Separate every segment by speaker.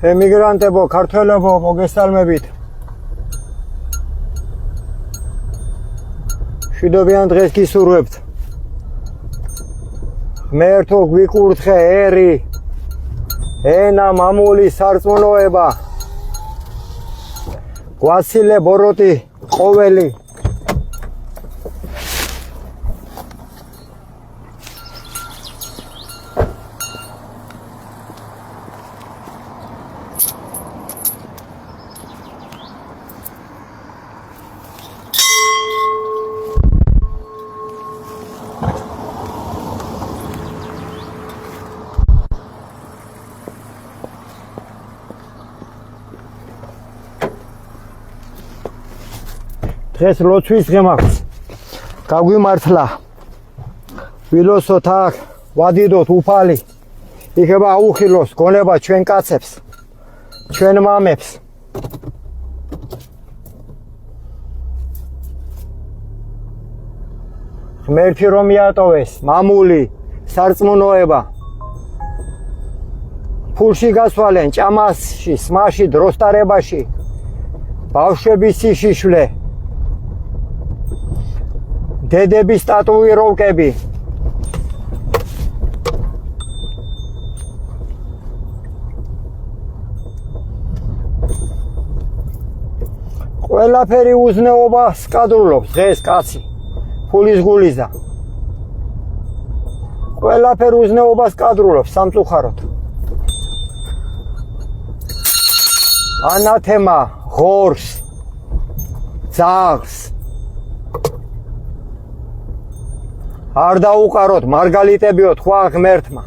Speaker 1: ემიგრანტებო, ქართველებო, მოგესალმებით. მშვიდობიან დღეს გისურვებთ. ღმერთო გვიკურთხე ერი, ენა, მამული, სარწმუნოება, გვაცილე ბოროტი, ყოველი. დღეს ლოცვის დღე მაქვს. გაგვიმართლა. ვილოსოთ აქ, ვადიდოთ უფალი. იქება აუხილოს გონება ჩვენ კაცებს, ჩვენ მამებს. ღმერთი რომ მიატოვეს, მამული, სარწმუნოება. ფულში გასვალენ, ჭამაში, სმაში, დროსტარებაში. ბავშვების სიშიშვლე. დედების ტატუიროვკები. ყველაფერი უზნეობას კადრულობს დღეს კაცი. ფულის გულიზა. ყველაფერი უზნეობას კადრულობს სამწუხაროდ. ანათემა, ღორს, ძაღლს. არ დაუყაროთ მარგალიტებიოთ ხვა ღმერთმა.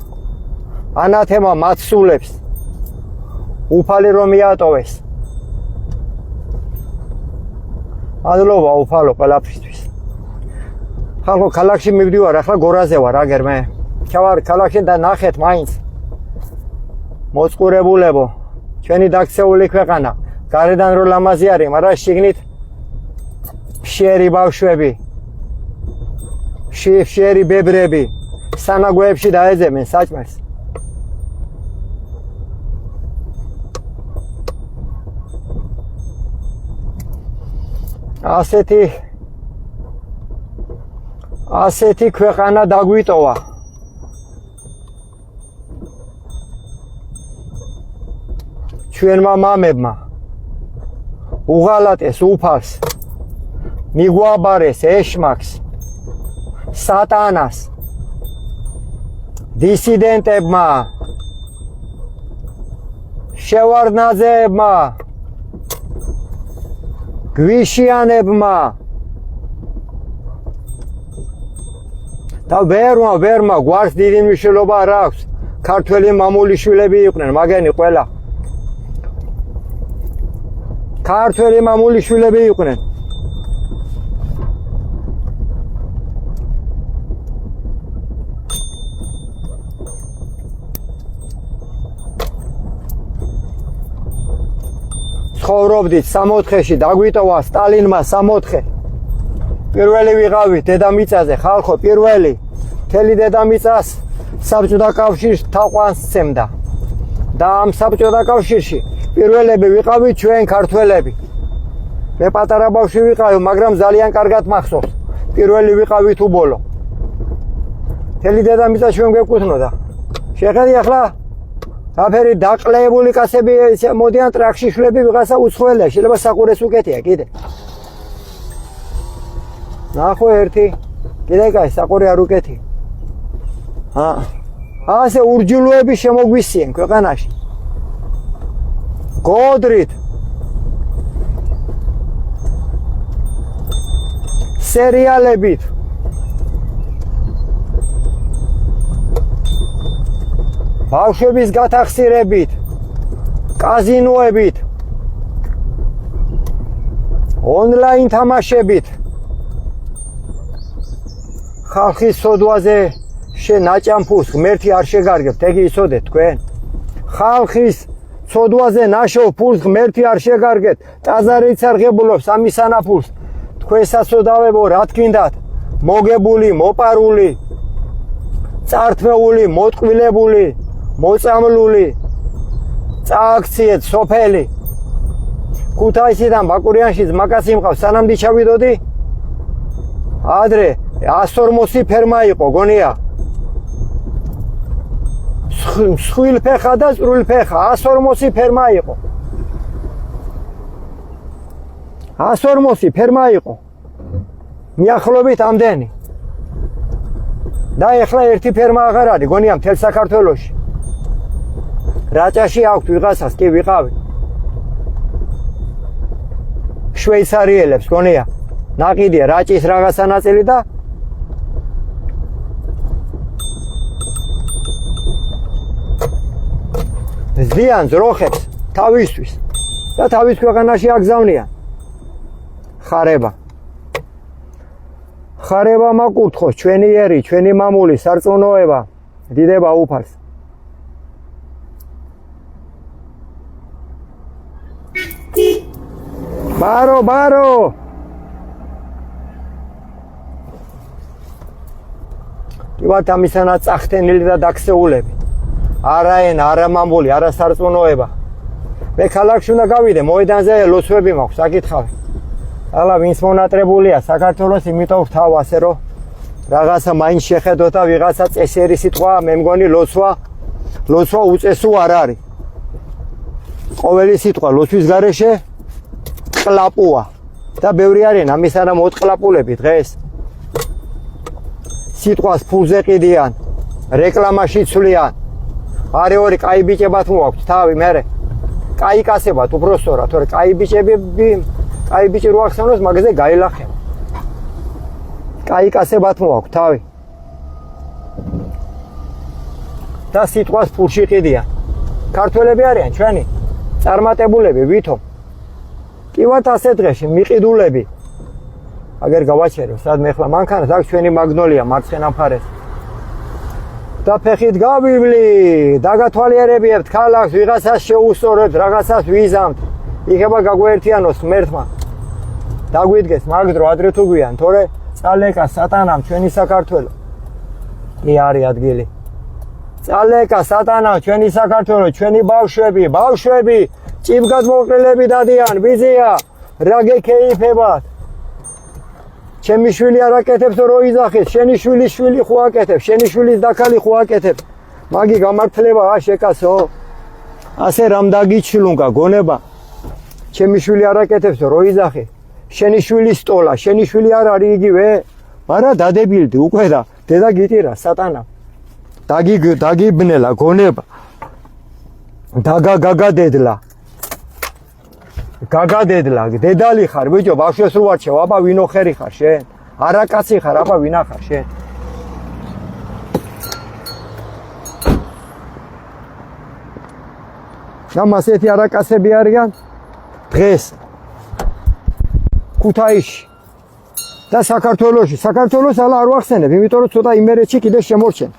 Speaker 1: ანათემა მაცსულებს. უფალი რომ მიატოვეს. მადლობა უფალო ყველაფრისთვის. ხალხო ქალაქში მივდივარ, ახლა გორაზე ვარ აგერ მე. ჩავარ ქალაქში და ნახეთ მაინც. მოწყურებულებო, ჩვენი დაქცეული ქვეყანა. გარედან რო ლამაზი არის, მაგრამ შიგნით ფშერი ბავშვები. შერი ბებრები სანაგვეებში დაეძებენ საჭმელს. ასეთი ქვეყანა დაგვიტოვა. ჩვენმა მამებმა უღალატეს უფალს, მიგვაბარეს ეშმაკს, სატანას, დისიდენტებმა, შევარდნაძეებმა, გვიშიანებმა და ვერმა გვარს დიდი მნიშვნელობა არ აქვს. ქართველი მამული შვილები იყვნენ, მაგენი ყველა. ქართველი მამული შვილები იყვნენ. ცხოვრობდით 64-ში, დაგვიტოვა სტალინმა 64. პირველი ვიყავით დედამიწაზე, ხალხო, პირველი. მთელი დედამიწას საბჭოთა კავშირს თაყვანს სცემდა. და ამ საბჭოთა კავშირში პირველები ვიყავით ჩვენ ქართველები. მე პატარა ბავშვი ვიყავი, მაგრამ ძალიან კარგად მახსოვს. პირველი ვიყავით უბოლო. მთელი დედამიწა ჩვენ გვეკუთვნოდა. შეხედი ახლა აფერი დაყლებული კაცები მოდიან ტრაქში შლები ვიღაცა უცხოელია, შეიძლება საყურეს უკეთია კიდე. ნახო ერთი, კიდე კაი საყური არ უკეთი. ასე ურჯულოები შემოგვისიენ ქვეყანაში. გოდრით. სერიალებით. ბავშვების გათახსირებით, კაზინოებით, ონლაინ თამაშებით, ხალხის სოდვაზე ნაჭამფულს ღმერთი არ შეგარგებთ, ეგ იცოდეთ თქვენ. ხალხის სოდვაზე ნაშოვ ფულს ღმერთი არ შეგარგებთ, ტაძარიც არ ღებულობს ამის სანაფულს. თქვენ სასოდავებო, რა თქინდათ, მოგებული, მოპარული, წართმეული, მოტყვილებული, მოწამლული, წააქციეთ სოფელი ქუთაისიდან ბაკურიანში მაკაცი მყავს სანამ ჩავიდოდი ადრე 140 ფერმა იყო გონია სხვილფეხა და წრულფეხა 140 ფერმა იყო 140 ფერმა იყო მიახლოებით ამდენი და ეხლა ერთი ფერმა აღარ არის გონია მთელ საქართველოში რაჭაში აქვს ვიღაცას კი ვიყავი შვეიცარიელებს გონია ნაყიდია რაჭის რაღაცა ნაწილი და ზიან ძროხებს თავისთვის და თავის ქვეყანაში აგზავნიან ხარება მაკურთხოს ჩვენი ერი ჩვენი მამული სარწმუნოება დიდება უფალს ბარო ვართ ამისანა წახტენილი და დაქსეულები არა ენა არა მამული არა სარწმუნოება მე ქალაქში უნდა გავიდე მოედანზე ლოცვები მაქვს საკითხავი ალა ვინც მონატრებულია საქართველოს იმიტომ ვთავ ასე რომ რაღაცა მაინც შეხედო და ვიღაცა წესიერი სიტყვა მე მგონი ლოცვა უწესო არ არის ყოველი სიტყვა ლოცვის გარეშე ყლაპუა და ბევრი არიან ამისანა მოტყლაპულები დღეს სიტყვას ფულზე ყიდიან რეკლამაში ცვლიან არე ორი კაი ბიჭებად მოაქვს თავი მერე კაი კასებად უბრალოდ თორე კაი ბიჭი რო ახსენოს მაგაზე გაილახენ კაი კასებად მოაქვს თავი და სიტყვას ფულში ყიდიან ქართველები არიან ჩვენი წარმატებულები ვითომ კი ვართ ასე დღეში მიყიდულები აგერ გავაჩერებ სად მე ხლა მანქანას აქვს ჩვენი მაგნოლია მარცხენა მხარეს და ფეხით გავივლი დაგათვალიერებიებთ ქალაქს ვიღაცას შეუსწორებთ რაღაცას ვიზამთ იქება გაგვერთიანოს მერთმა დაგვიდგეს მაგ დრო ადრე თუ გვიან თორე წალეკა სატანამ ჩვენი საქართველო კი არის ადგილი წალეკა სატანამ ჩვენი საქართველო ჩვენი ბავშვები ჭიბგადმოყრილები დადიან ბიზია რა გეკეიფებათ ჩემი შვილი არ აკეთებს რო იძახეს შენი შვილი ხო აკეთებს შენი შვილის დაქალი ხო აკეთებს მაგი გამართლებაა შეკასო ასე რამ დაგიჩლუნგა გონება ჩემი შვილი არ აკეთებს რო იძახე შენი შვილის სტოლა შენი შვილი არ არის იგივე არა დადებილდი უკვე და დედა გიტირა სატანა დაგიბნელა გონება გაგადედლა დედალი ხარ ბიჭო ბავშვებს რო არჩევ აბა ვინო ხერი ხარ შენ არა კაცი ხარ აბა ვინა ხარ შენ და მასეთი არაკაცები არიან დღეს ქუთაისში და საქართველოს ალა არ ვახსენებ იმიტომ რომ ცოტა იმერეთში კიდე შემორჩენ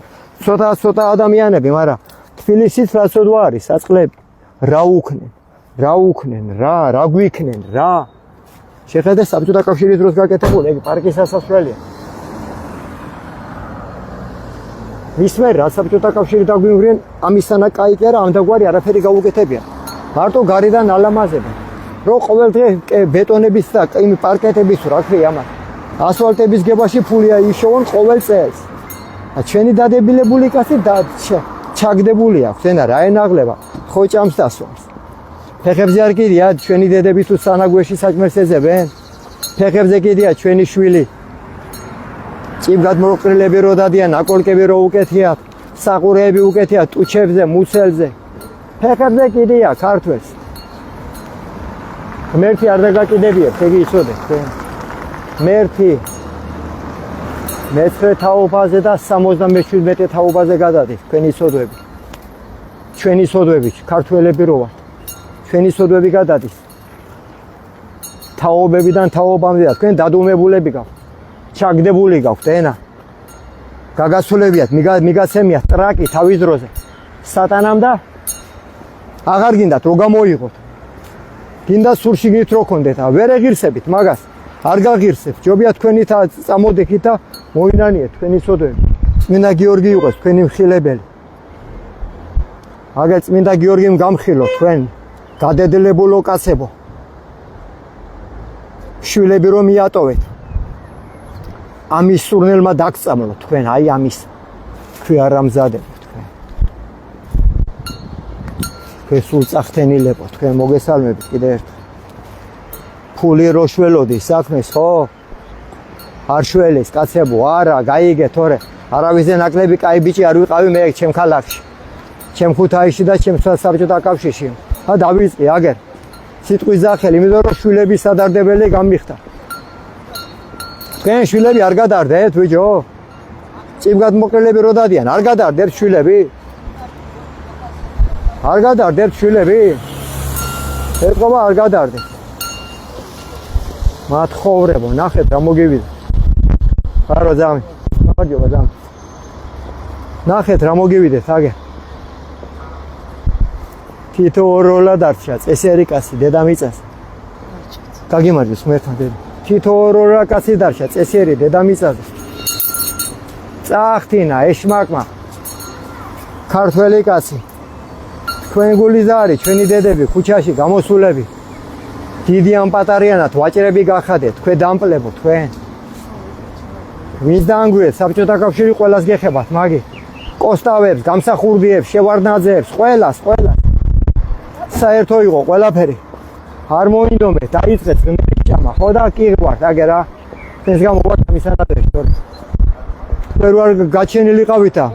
Speaker 1: ცოტა ადამიანები მაგრამ თბილისიც რაცოდვა არის საწყლები რა უქნენ რა გვიქნენ რა შეხედე საბჭოთა კავშირის დროს გაკეთებული ეგ პარკის სასასვლელია მისმე რა საბჭოთა კავშირი დაგვიმღრიან ამისანა კაი კი არა ამ დაგვარი არაფერი გაუკეთებიან მარტო გარედან ალამაზებენ რო ყოველ დღე ბეტონების და იმ პარკეტების რა ქვია ამას ასფალტების გებაში ფულია იშოვონ ყოველ წელს ჩვენი დადებილებული კაცი ჩაგდებული აქვს ენა რა ენაღლება ხოჭამს დასვამს ფეხებზე არ კიდია ჩვენი დედები თუ სანაგვეში საჭმელს ეძებენ ფეხებზე კიდია ჩვენი შვილი ჭიბგადმოყრილები რო დადიან აკოლკები რო უკეთიათ საყურეები უკეთიათ ტუჩებზე მუცელზე ფეხებზე კიდია ქართველს ღმერთი არ დაგაკიდებიათ ეგ იცოდეთ თქვენ ღმერთი მეცხრე თაობაზე და 77 თაობაზე გადადის ჩვენი სოდვები ქართველები რო ვართ ჩვენი სოდვები გადადის თაობებიდან თაობამდე და თქვენ დადუმებულები გაქვთ ჩაგდებული გაქვთ ენა გაგასულებიათ მიგაცემიათ ტრაკი თავის დროზე სატანამ და აღარ გინდათ რო გამოიღოთ გინდა სულშიგნით რო კონდეთ ვერ ეღირსებით მაგას არ გაღირსებთ ჯობია თქვენი წამოდექით და მოინანიეთ თქვენი სოდვები წმინდა გიორგი იყოს თქვენი მხილებელი აგერ წმინდა გიორგიმ გამხილო თქვენ გადედლებულო კაცებო. შვილები რომ მიატოვეთ. ამის სურნელმა დაგწამლო თქვენ, აი ამის თქვი არამზადებო თქვენ. თქვენ სულ წახთენილებო თქვენ მოგესალმებით კიდე ერთხელ. ფული რო შველოდი საქმეს ხო? არ შველეს კაცებო, არა, გაიგე თორე. არავისზე ნაკლები კაი ბიჭი არ ვიყავი მე ჩემ ქალაქში. ჩემ ხუთაისში და ჩემ საბჭოთა კავშირში. დავიწყე აგერ. სიტყვის სახელი, იმიტომ რომ შვილების სადარდებელი გამიხდა. თქვენ შვილები არ გადარდეთ, ბიჭო? წიგნად მოყოლები რო დადიან, არ გადარდეთ შვილები? არ გადარდეთ შვილები? ეთქობა არ გადარდეთ. მათხოვრებო, ნახეთ რა მოგივიდა. ხარო ძამი. მაგიობა ძამი. ნახეთ რა მოგივიდეთ აგერ. თითო ოროლა დარჩა, წესერი კაცი, დედამიწას. გაგიმარჯოს მერთან დედა. თითო ოროლა კაცი დარჩა, წესერი დედამიწაზე. წახთინა, ეშმაკმა. ქართველი კაცი. თქვენ გულიზარი, ჩვენი დედები, ქუჩაში გამოსულები. დიდი ან პატარიანად ვაჭრები გახადეთ, თქვენ დამპლებო, თქვენ. ვინც დაანგრიეთ, საბჭოთა კავშირი ყველას გეხებათ, მაგი. კოსტავებს, გამსახურდიებს, შევარდნაძეებს, ყველას. საერთო იყო ყველაფერი. არ მოინდომეთ, დაიწყეთ ღმერთი ჭამა, ხო და კირვართ, აგერ რა. ეს გამოვართ მისანადრეში, თორე. ვერ ვარ გაჩენილი ყავითა.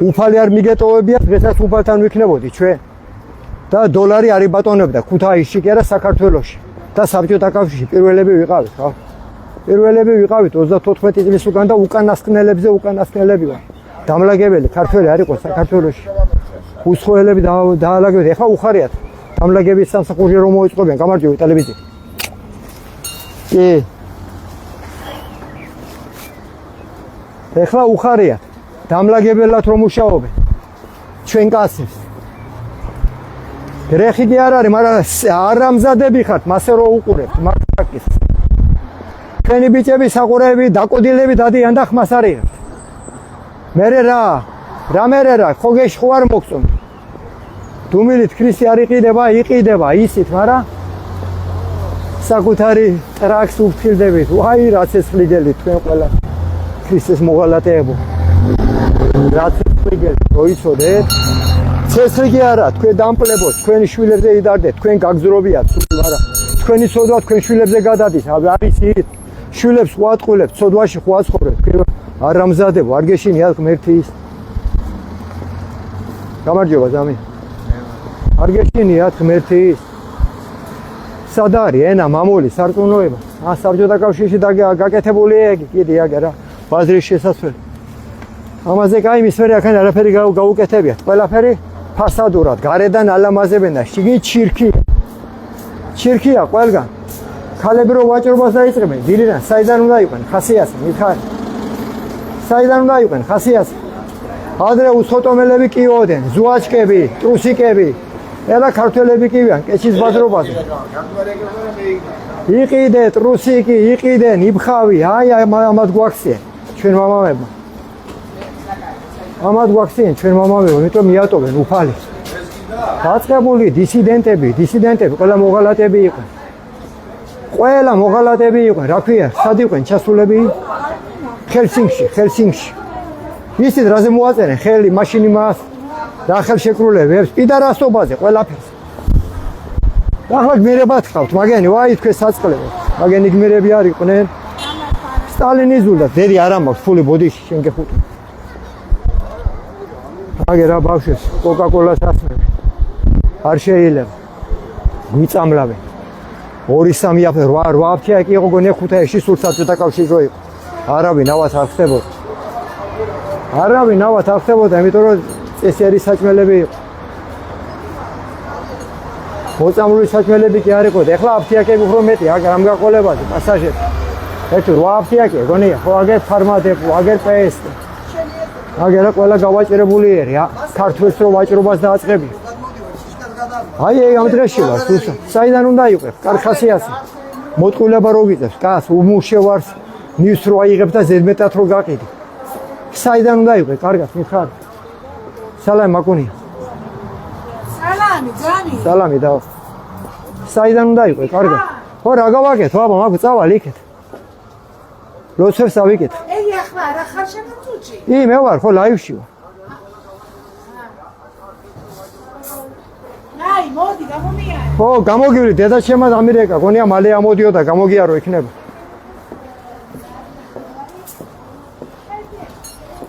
Speaker 1: უფალი არ მიგეტოვებიათ, დღესაც უფალთან ვიქნებოდი ჩვენ. და დოლარი არ იბატონებდა ქუთაისში კი არა საქართველოში. და საბჭოთა კავშირში პირველები ვიყავით, ხო? პირველები ვიყავით 34 წლის უკან და უკანასკნელებზე უკანასკნელები ვარ. დამლაგებელი ქართველი არ იყო საქართველოში. უსხოელები დაალაგებთ, ეხლა უხარიათ. დამლაგების სამსახურში რომ მოიწყობენ, გამარჯვებით ტელევიზია. კი. ეხლა უხარიათ. დამლაგებელად რომ მუშაობენ. ჩვენ კაცებს. გრეხი კი არ არის, მაგრამ არამზადები ხართ, მასე რო უყურებთ, მარტაკის. თქვენი ბიჭები, საყურეები, დაკოდილები დადიან და ხმას არიღებთ. მერე რა, ხო გეშ ხო არ მოგწონთ. დუმილით ქრისტე არ იყიდება ისით, მაგრამ საკუთარი ტრაქს უფრთხილდებით. ვაი, რა ცეცხლიგელი თქვენ ყველა ქრისტეს მოღალატეებო. რა ცეცხლიგელი, მოიცოდეთ? ცეცხლი კი არა, თქვენ დამპლებოთ, თქვენი შვილებზე იდარდეთ, თქვენ გაგზრობიათ, მაგრამ თქვენი ცოდვა თქვენ შვილებზე გადადის, არის ის. შვილებს ხო ატყულებთ, ცოდვაში ხო აცხოვრებთ, არ ამზადებო, არ გეშინიათ ღმერთის. გამარჯობა ძამი. არ გეშინიათ ღმერთის. სად არის ენა, მამული, სარწმუნოება? საბჭოთა კავშირში გაკეთებული ეგი, კიდე აგერ რა, ბაზრის შესასვლელი. ამაზე კაი მისვერი აქან არაფერი გაუკეთებიათ, ყველაფერი ფასადურად, გარედან ალამაზებენ და შიგნით ჩირქია ყველგან. ქალები რო ვაჭრობას დაიწყებენ, დილიდან საიდან უნდა იყვნენ, ხასიათი, მითხარი. საიდან უნდა იყვნენ, ხასიათი. ადრე უსხოტომელები კიოდენ, ზუაჩკები, ტრუსიკები. ელა ქართველები კივიან, კეჩის ბაზრობაზე. იყიდე, ტრუსიკი, იყიდენ, იბხავი, აი ამად გვაქციან, ჩვენ მამამებმა. ამად გვაქციან, ჩვენ მამამებმა, იმიტომ მიატოვენ უფალი. დაწყებული დისიდენტები, ყველა მოღალატები იყვნენ. ყველა მოღალატები იყვნენ, რა ქვია, სად იყვნენ ჩასულები? ხელსინკში. ისიც რაზე მოაწერენ, ხელი, მაშინი მას, რა ხელშეკრულებებს, პიდარასობაზე, ყველაფერს. ახლა გმირებად ხავთ, მაგენი, ვაი, თქვენ საწყლებო. მაგენი გმირები არ იყვნენ. სტალინი ზულდა, დედი არ ამაქვს, ფული ბოდიში, შენ გეხუტი. აგერ რა ბავშვებს, კოკა-კოლას ასმევენ. არ შეიძლება. გვიწამლავენ. 2-3 აფე 8 აფთიაკი იყო გონია ხუთაისში სულ საბჭოთა კავშირში რო იყო. არავინ ავად არ ხდებოდა, იმიტომ რომ წესიერი საჭმელები იყო. მოწამლული საჭმელები კი არ იყოდა. ეხლა აფთიაკები უფრო მეტი, აგერ ამ გაყოლებაზე, პასაჟები. ერთი 8 აფთიაკი გონია, ხო აგერ ფარმადეპო, აგერ პსტ. აგერა ყველა გავაჭრებული ერი, ქართველს რო ვაჭრობას დააწყები. აი ამ დღეში ვარ, თუცა. საიდან უნდა იყვე? კარხასიასი. მოტყულება რო ვიწევს, კაც უმუშევარს, ნივს რო აიღებ და ზედმეტად რო გაყიდი. საიდან უნდა იყვე? კარგად მიხარ. სალამ მაკუნია. სალამი და საიდან უნდა იყო კარგად ხო რა გავაკეთო აბა მაგ წავალ იქეთ როცებს ავიკეთ
Speaker 2: ეი ახლა რა ხარ შემოწუჭი
Speaker 1: მე ვარ ხო ლაივში ვარ
Speaker 2: აი მოდი გამომიარე
Speaker 1: ხო გამოგივლი დედა ჩემად ამირეკა გონია მალე ამოდიოდა გამოგიარო იქნება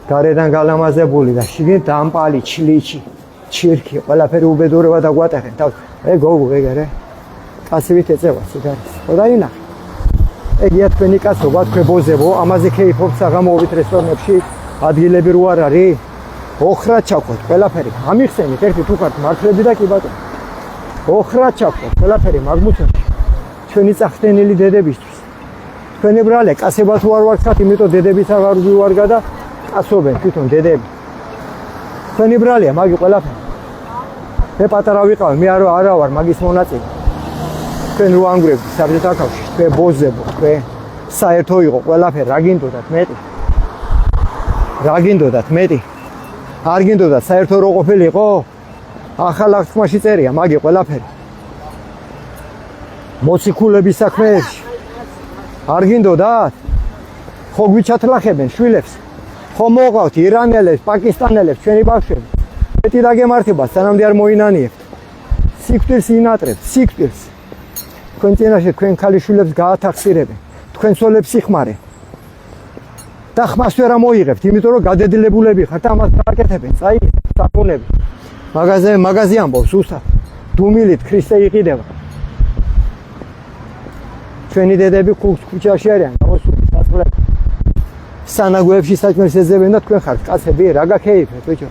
Speaker 1: გარედან გალამაზებული და შიგნით დამპალი ჩლიჩი ჩირქი ყველაფერი უბედურება და გვატეხენ თავს გოგო ეგ კაცივით ეწევა სიგარის ხო დაინახე ეგია თქვენი კაცობა თქვენ ბოზებო ამაზე ქეიფობთ საღამოობით რესტორნებში ადგილები რო არ არის ოხრა ჩავხოთ ყველაფერი ამიხსენით ერთი თუ ხართ მართლები და კი ბატონო ოხრა ჩავხოთ ყველაფერი მაგმუცემში ჩვენი წახდენილი დედებისთვის თქვენი ბრალე კაცება თუ არ ვარცხათ იმიტომ დედების აღარ ვივარგა და კაცობენ თვითონ დედები თქვენი ბრალია მაგი ყველაფერი მე პატარა ვიყავ მე არა ვარ მაგის მონაწილე თქვენ რო ანგრევთ საბჭოთა კავშირში თქვენ ბოზებო თქვენ საერთო იყო ყველაფერი რა გინდოდათ მეტი არ გინდოდათ საერთო რო ყოფილიყო ახალ აღთქმაში წერია მაგი ყველაფერი მოციქულების საქმეებში არ გინდოდათ ხო გვიჩათლახებენ შვილებს ხო მოყავთ ირანელებს პაკისტანელებს ჩვენი ბავშვები მეტი დაგემართება სანამდე არ მოინანიებთ სიკვდილს ინატრებთ სიკვდილს თქვენ წინაშე თქვენ ქალიშვილებს გაათახსირებენ თქვენ სოლებს იხმარენ და ხმას ვერ ამოიღებთ იმიტომ რომ გადადებულები ხართ ამას გააკეთებენ წაიღეთ საკუნები მაგაზე ამბობს უსად დუმილით ქრისტე იყიდება ჩვენი დედები ქუჩაში არიან გამოსული საწვრეთ სანაგვეებში საჭმელს ეძებენ და თქვენ ხართ კაცები რა გაქეიფეთ ბიჭო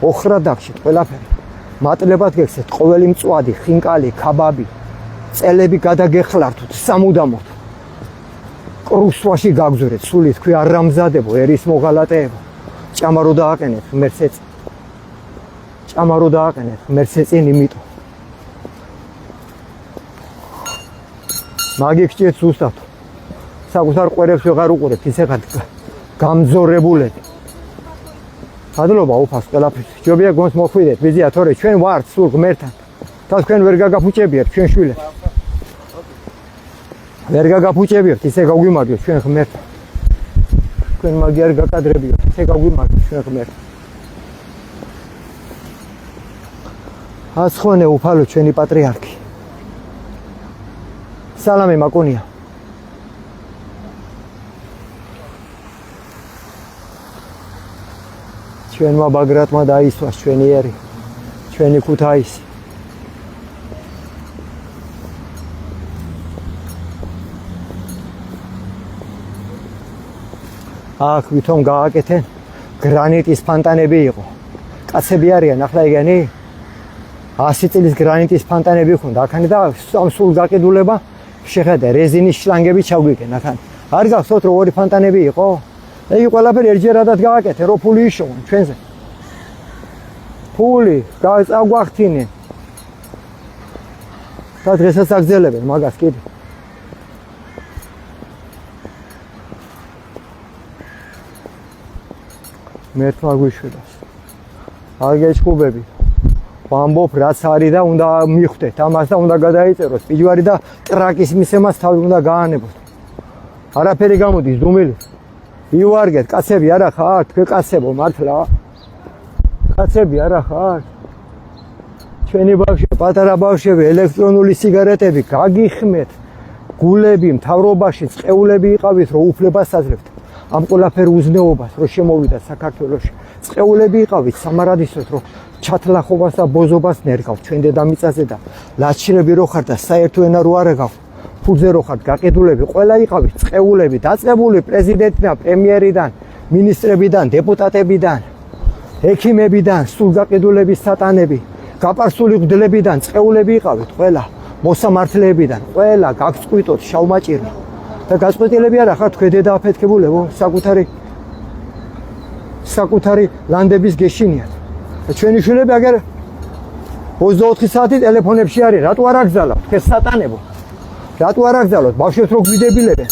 Speaker 1: ოხრა დაგშეთ ყველაფერი მატლებად გექცეთ ყოველი მწვადი ხინკალი ქაბაბი წელები გადაგეხლართოთ სამუდამოდ კრუსვაში გაგზურეთ სული თქვი არამზადებო ერის მოღალატეებო ჭამა რო დააყენეთ მერსეწინ იმიტომ მაგი გჭირთ ზუსტად საკუთარ ყვერებს ვეღარ უყურებთ ისე ხართ გამძორებულები ადლობა უფას ყველაფერს ჯობია გონს მოხვიდეთ ვიზია თორე ჩვენ ვართ სულ ღმერთთან და თქვენ ვერ გაგაფუჭებიათ ჩვენ შვილებს ვერ გაგაფუჭებიათ ისე გაგვიმარჯვეთ ჩვენ ღმერთთან თქვენ მაგი არ გაკადრებიათ ისე გაგვიმარჯვეთ ჩვენ ღმერთთან ასხონე უფალო ჩვენი პატრიარქი სალამი მაკუნია ჩვენმა ბაგრატმა დაისვას ჩვენი ერი ჩვენი ქუთაისი აქ ვითომ გააკეთენ გრანიტის ფანტანები იყო კაცები არიან ახლა იგენი 100 წლის გრანიტის ფანტანები ხონდა აქანი და ამ სულ გაყიდულება შეხედე რეზინის შლანგები ჩაგვიგენ აქან არ გახსოვთ რომ ორი ფანტანები იყო ეგი ყველაფერი ერთჯერადად გააკეთე რომ ფული იშოვონ ჩვენზე ფული წაგვახთინე და დღესაც აგზელებენ მაგას კიდე მერთმა გვიშვიდას არ გეჭკუბები ვამბობ რაც არის და უნდა მიხვდეთ ამას და უნდა გადაიწეროს პიჯვარი და ტრაკის მისემას თავი უნდა გაანებოთ არაფერი გამოდის დუმილი ივარგეთ კაცები არა ხართ თქვენ კაცებო მართლა კაცები არა ხართ ჩვენი ბავშვები პატარა ბავშვები ელექტრონული სიგარეტები გაგიხმეთ გულები მთავრობაში წეულები იყავით რომ უფლებას აძლევთ ამ ყველაფერ უზნეობას რომ შემოვიდა საქართველოში წეულები იყავით სამარადისოდ რომ ჩათლახობას და ბოზობას ნერგავთ ჩვენ დედამიწაზე და ლაჩრები რო ხართ და საერთო ენა რო არ აგავთ ფულზე რო ხართ გაყიდულები ყველა იყავით წეულები დაწყებული პრეზიდენტიდან პრემიერიდან მინისტრებიდან დეპუტატებიდან ექიმებიდან სულ გაყიდულების სატანები გაპარსული მგდლებიდან წეულები იყავით ყველა მოსამართლეებიდან ყველა გაგწყვიტოთ შავმაჭირი და გაწყვეტილები არა ხართ თქვენ დედააფეთქებულებო საკუთარი ლანდების გეშინიათ და ჩვენი შვილები აგერ 24 საათი ტელეფონებში არის რატო არ აგზავნოთ თქვენ სატანებო რატო არ აგზავნოთ ბავშვებს რო გვიდებილებენ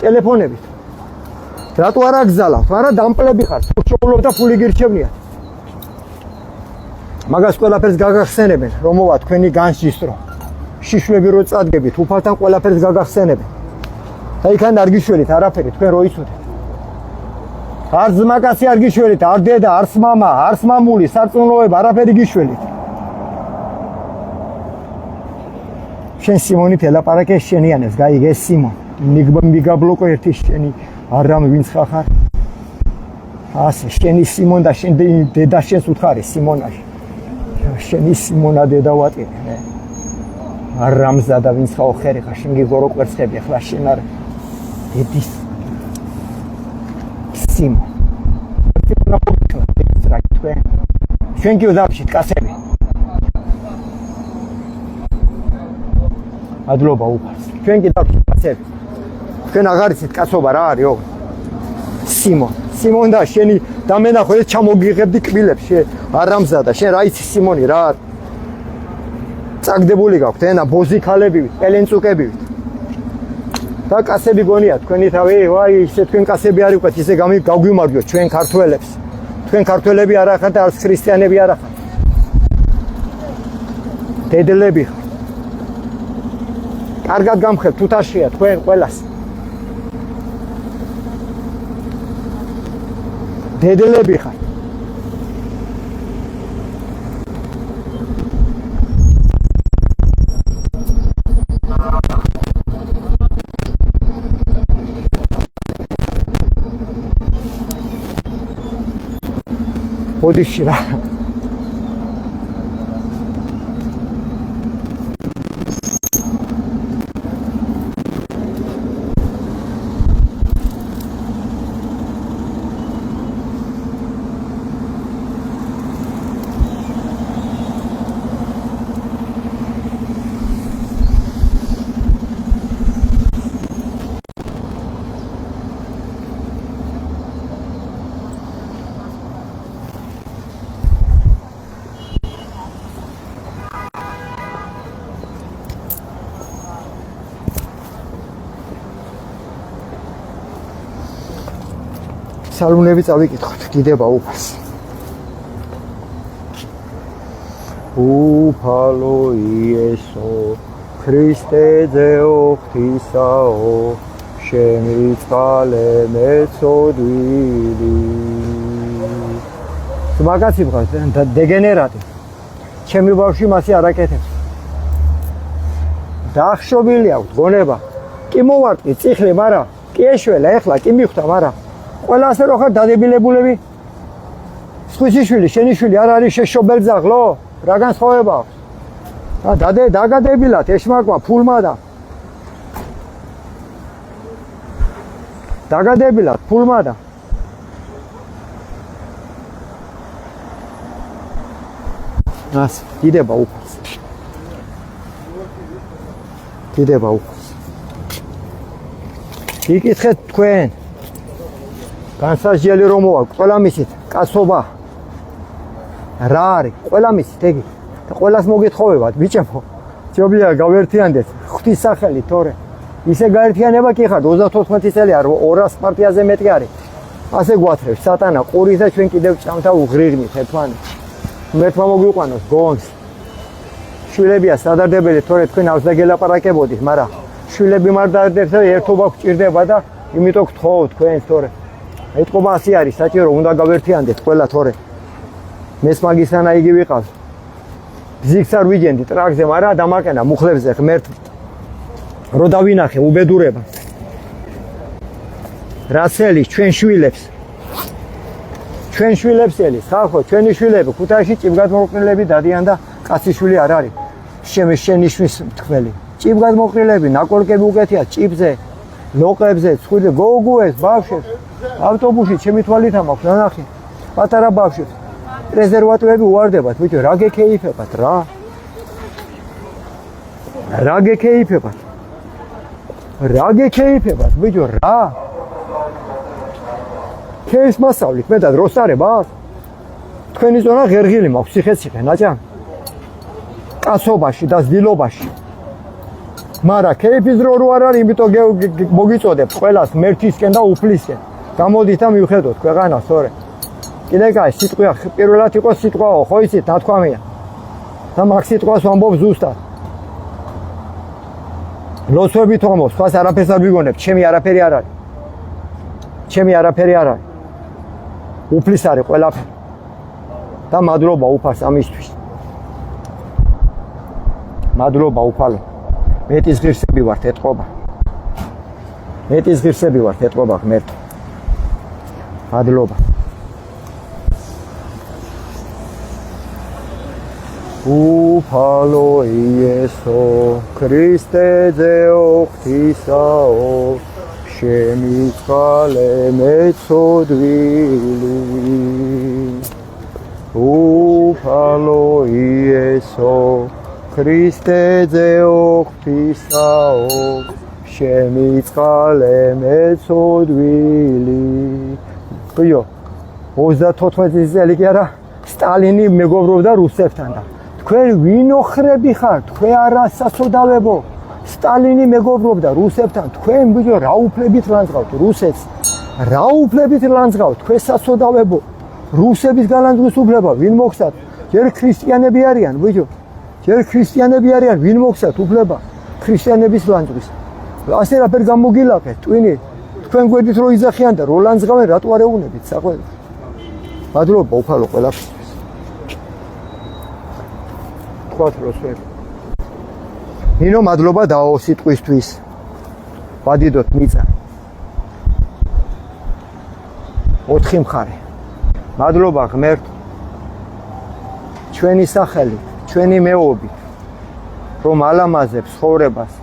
Speaker 1: ტელეფონებით რატო არ აგზავნოთ არა დამპლები ხართ შოულობ და ფული გირჩევნიათ მაგას ყველაფერს გაგახსენებენ, რომ მოვა თქვენი განსჯის რომ შიშვები რო წადგებით, უფალთან ყველაფერს გაგახსენებენ. და იქან არ გიშველით არაფერი, თქვენ რო იცოდეთ. არც მაგასი არ გიშველით, არ დედა, არც მამა, არც მამული, სარწმუნოება, არაფერი გიშველით. შენ სიმონით ელაპარაკე შენიანებს, გაიგე სიმონ. მიგაბლოკო ერთი შენი არამ ვინც ხარ. ასე შენი სიმონ და შენ დედა შენს უთხარი სიმონაში. შენი სიმონა დედა ვატირე. არამზა და ვინც ხაო ხერი ხარ, შენ გიგორო კვერცხები, ახლა შენ არ დედის სიმონ. ჩვენ კი ვდავშით კაცები. ადლობა უფალს. ჩვენ კი დავშით კაცები. ჩვენ აღარ იცით კაცობა რა არისო. სიმონ და შენი დამენახო ეს ჩამოგიღებდი კბილებს შენ არამზადა შენ რა იცი სიმონი რა წაგდებული გაქვთ ენა ბოზი ქალები ვით პელენწუკები ვით და კაცები გონია თქვენი თავი ვაი ისე თქვენ კაცები არ იყავთ ისე გაგვიმარჯვეთ ჩვენ ქართველებს თქვენ ქართველები არ ახართ და არც ქრისტიანები არ ახართ დედლები ხართ კარგად გამხელთ თუთაშია თქვენ ყველას დედლები ხარ ოდიში რა სალუნები წავიკითხოთ, გიდება უფალს. უფალო იესო, ქრისტეძეო ღვთისაო, შემიწყალე მეწოდვილი. მაგაცი ვყავ, დეგენერატი. ჩემი ბავშვი მასე არ აკეთებს. დაახშობილი აქვს გონება. კი მოვარტყი წიხლი, მაგრამ კი ეშველა, ეხლა კი მიხვდა, მაგრამ ყველა ასე რო ხარ დადებილებულები სხვისიშვილი შენი არ არის შეშობელძაღლო რა განსხვავება აქვს დაგადებილათ ეშმაკმა ფულმა და დაგადებილათ ფულმა და ასე გიდება უფალს იკითხეთ თქვენ განსაჯელი რომ მოვა ყველა მისით კაცობა რა არის ყველა მისით ეგ და ყველას მოგეთხოვებათ ბიჭებო ჯობია გავერთიანდეთ ღვთის სახელით თორე ისე გაერთიანება კი ხარ 34 წელი არ 200 პარტიაზე მეტი არის ასე გვათრევს სატანა ყურის და ჩვენ კიდევ ჭამთა უღრიღნით ერთმა მოგვიყვანოს გონს შვილებია სადარდებელი თორე თქვენავს და გელაპარაკებოდით მაგრამ შვილები მარდარდებს და ერთობა გჭირდება და იმიტომ გთხოვთ თქვენს თორე ეთყობა ასე არის საჭირო უნდა გავერთიანდეთ ყველა თორე მეს მაგისანა იგი ვიყავს ბზიქს არ ვიგენდი ტრაქზე მაგრამ დამაკენა მუხლებზე ღმერთით რო დავინახე უბედურება რაცელი ჩვენ შვილებს ელის ხალხო ჩვენი შვილები ქუთაისში ჭიბგადმოყრილები დადიან და კაცი შვილი არ არის შენი შვილის მთქმელი ჭიბგადმოყრილები ნაკოლკები უკეთია ჭიბზე ლოყებზე ცხვირზე გოგუეს ბავშვებს ავტობუსში ჩემი თვალით ამაქვს ნანახი პატარა ბავშვებს რეზერვატივები უვარდებათ ბიჭო რა გეკეიფებათ ბიჭო რა ქეის მასავლით მე და დროს არებას თქვენი ზონა ღერღილი მაქვს ციხე ნაჭა კაცობაში და ზდილობაში მაგრამ ქეიფის დრო რო არ არის იმიტომ მოგიწოდებ ყველას მერთისკენ და უფლისკენ გამოდით და მივხედოთ ქვეყანას თორე კიდე კაი სიტყვია პირველად იყო სიტყვაო ხო იცით ნათქვამია და მაგ სიტყვას ვამბობ ზუსტად ლოცვებით ვამბობ სხვას არაფერს არ ვიგონებ ჩემი არაფერი არ არის უფლის არის ყველაფერი და მადლობა უფალს ამისთვის მადლობა უფალო მეტის ღირსები ვართ ეთყობა ღმერთო მადლობა უფალო იესო ქრისტე ძეო ღვთისაო შემიწყალე მეწოდვილი უფალო იესო ქრისტე ძეო ღვთისაო შემიწყალე მეწოდვილი ხიო 34 წელი კი არა სტალინი მეგობრობდა რუსებთან და თქვენ ვინ ოხრები ხარ თქვენ არასაცოდავებო სტალინი მეგობრობდა რუსებთან თქვენ ბიჭო რა უფლებით ლანძღავთ რუსეთს რა უფლებით ლანძღავთ თქვენ საცოდავებო რუსების გალანძღვის უფლება ვინ მოხსათ ჯერ ქრისტიანები არიან ბიჭო ვინ მოხსათ უფლება ქრისტიანების ლანძღვის ასე რაფერ გამოგილახეთ ტვინი თქვენ გვერდით რო იძახიან და რო ლანძღავენ რატო არ ეუბნებით საყველი მადლობა უფალო ყველაფერს თქვათ როსვեր ნინო მადლობა დაო სიტყვისთვის ვადიდოთ მიწა 4 მხარე მადლობა ღმერთო ჩვენი სახელით ჩვენი მეობით რომ ალამაზებს ცხოვრებას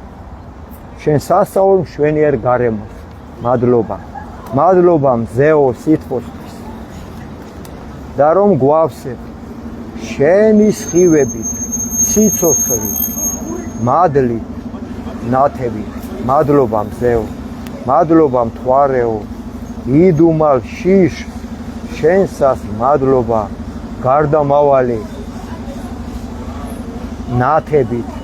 Speaker 1: შენ სასწაულ მშვენიერ გარემოს მადლობა მზეო სითბოსთვის და რომ გვავსებ შენი სხივებით სიცოცხლით მადლით ნათებით მადლობა მზეო მადლობა მთვარეო იდუმალ შიშ შენსას მადლობა გარდამავალი ნათებით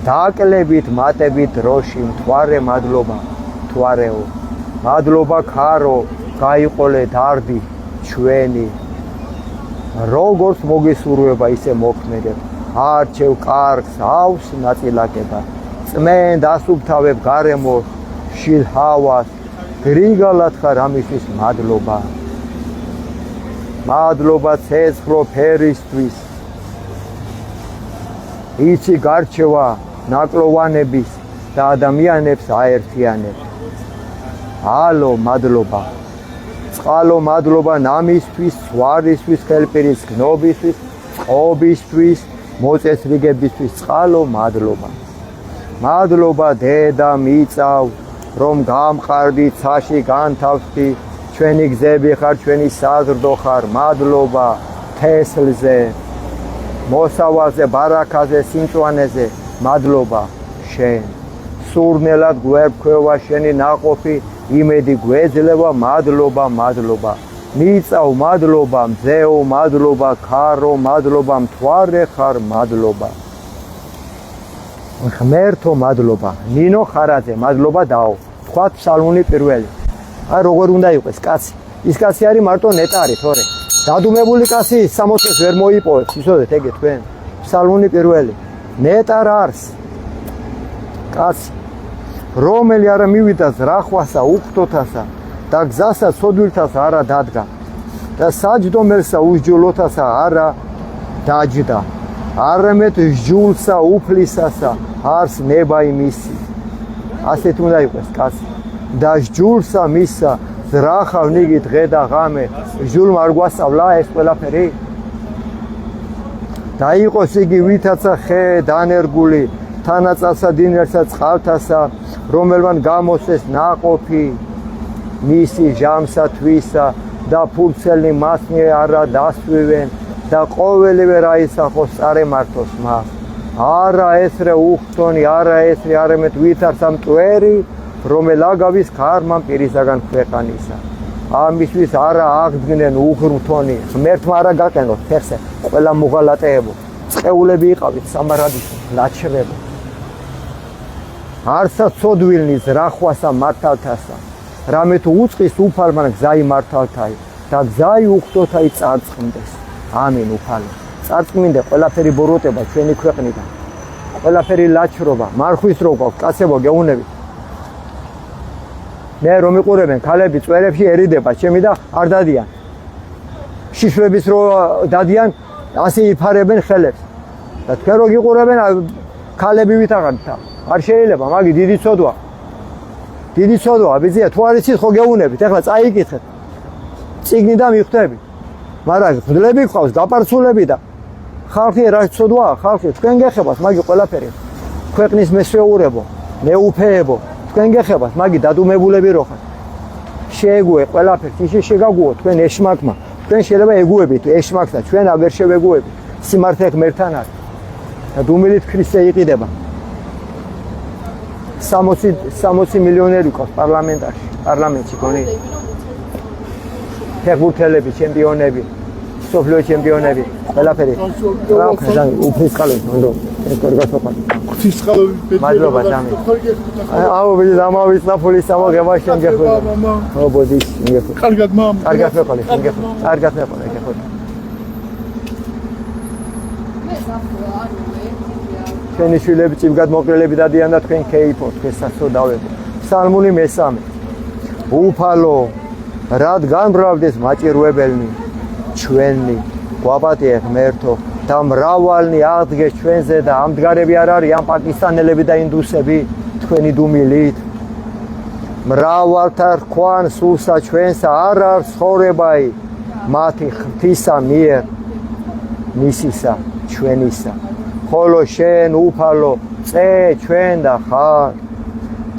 Speaker 1: დაკლებით მატებით დროში მთვარე მადლობა მთვარეო მადლობა ქარო გაიყოლე დარდი ჩვენი როგორც მოგესურვება ისე მოქმედებ არჩევ კარგსავს ნაწილაკება წმენდ ასუფთავებ გარემო შილ ჰავას გრიგალად ხარ ამისთვის მადლობა ცეცხლო ფერისთვის იცი გარჩევა ნაკლოვანების და ადამიანებს აერთიანებს ალო მადლობა წყალო მადლობა ნამისთვის ზვარისთვის ხელპირის გნობისთვის წყობისთვის მოწესრიგებისთვის წყალო მადლობა დედა მიწავ რომ გამყარდი ცაში განთავსდი ჩვენი გზები ხარ ჩვენი საზრდო ხარ მადლობა თესლზე მოსავალზე ბარაქაზე სიმწვანეზე მადლობა შენ სურნელად გვერდქვევა შენი ნაყოფი იმედი გვეძლევა მადლობა მიწავ მადლობა მზეო მადლობა ქარო მადლობა მთვარე ხარ მადლობა ღმერთო მადლობა ნინო ხარაძე მადლობა დაო თქვათ ფსალმუნი პირველი აი როგორ უნდა იყოს კაცი ის კაცი არის მარტო ნეტარი თორე დადუმებული კაცი 60-ს ვერ მოიპოვებს ისოდეთ ეგე თქვენ ფსალმუნი პირველი ნეტარ არს კაცი რომელი არა მივიდა ზრახვასა უხტოთასა და გზასა ცოდვილთას არა დადგა და საჯდომელსა უსჯულოთასა არა დაჯდა არამედ ჟულსა უფლისასა არს ნება იმისი ასეთ უნდა იყოს კაცი და ჟულსა მისა ზრახავ ნიგი დღე და ღამე ჟულმა არ გვასწავლა ეს ყველაფერი და იყოს იგი ვითაცა ხე დანერგული თანაწასა დინერსა წყალთასა რომელმან გამოსეს ნაყოფი მისი ჟამსა თვისა და ფურცელი მასნი არა დასვივენ და ყოველივე რა ისახოს წარემართოს მას არა ესრე უხტონი არა ესრე არამედ ვითარცა მტვერი რომელ აგავის ქარმან პირისაგან ქვეყანისა ამისთვის არა აღდგნენ უღრმთონი ღმერთმა არა გაყენოთ ფეხზე ყველა მუღალატეებო წყეულები იყავით სამარადისო ლაჩრებო არცა ცოდვილნის რახვასა მართალთასა რამე თუ უწყის უფალმან გზა იმართალთაი და გზაი უხდოთ აი წარწყმდეს. ამინ უფალო. წარწყმინდე ყველაფერი ბოროტება ჩვენი ქვეყნიდან. ყველაფერი ლაჩრობა, მარხვის რო გვაქვს, კაცებო გეუნებით. მე რომ იყურებენ ქალები წვერებში ერიდება ჩემი და არ დადიან. შიშრების რო დადიან, ასე იფარებენ ხელებს. და თქვენ რო გიყურებენ ქალები ვითაღართ. არ შეიძლება, მაგი დიდი ცოდვა. დიდი ცოდვა, ბიძია, თუ არ იცით ხო გეუნებით, ეხლა წაიკითხეთ. წიგნიდან მიხვდები. მაგრამ გძლები გყავს, დაპარცულები და ხალხი რა ცოდვაა, ხალხი თქვენ გეხებათ, მაგი ყველაფერი. ქვეყნის მესვეურებო, მეუფეებო, თქვენ გეხებათ, მაგი დადუმებულები რო ხართ. შეეგუე ყველაფერს, ისე შეგაგუო თქვენ ეშმაკმა. თქვენ შეიძლება ეგუებით ეშმაკს და ჩვენ აღარ შევეგუებით. სიმართლე ღმერთთან არის. და დუმილით ქრისტე იყიდება. 60 მილიონერი ყავს პარლამენტში გონი. ფეხბურთელები, ჩემპიონები, სოფლიო ჩემპიონები, ყველაფერი. რა უფლის ყალები, ნუ ეს გასაყვანი. მადლობა დამი. აუ ვიდი დამავის ნაფოლის ამაღება შემგეხო. ო ბოდიშ შემგეხო. კარგად მამ. კარგად მეყოლე, შემგეხო. კარგად მეყოლე, გეხო. ჩვენი შვილები წიგნად მოყრილები დადიან და თქვენ ქეიფოთ, თქვენ სასწაულდავები. ფსალმუნი მესამე. უფალო რადგან მრავლდეს მაჭირვებელნი ჩვენი გვაპატიე ღმერთო და მრავალნი აღდგეს ჩვენზე და ამდგარები არ არის ამ პაკისტანელები და ინდუსები თქვენი დუმილით მრავალთა რქვან სულსა ჩვენსა არ არის ცხოვრებაი მათი ღვთისა მიერ მისისა ჩვენისა ხოლო შენ უფალო წე ჩვენ და ხარ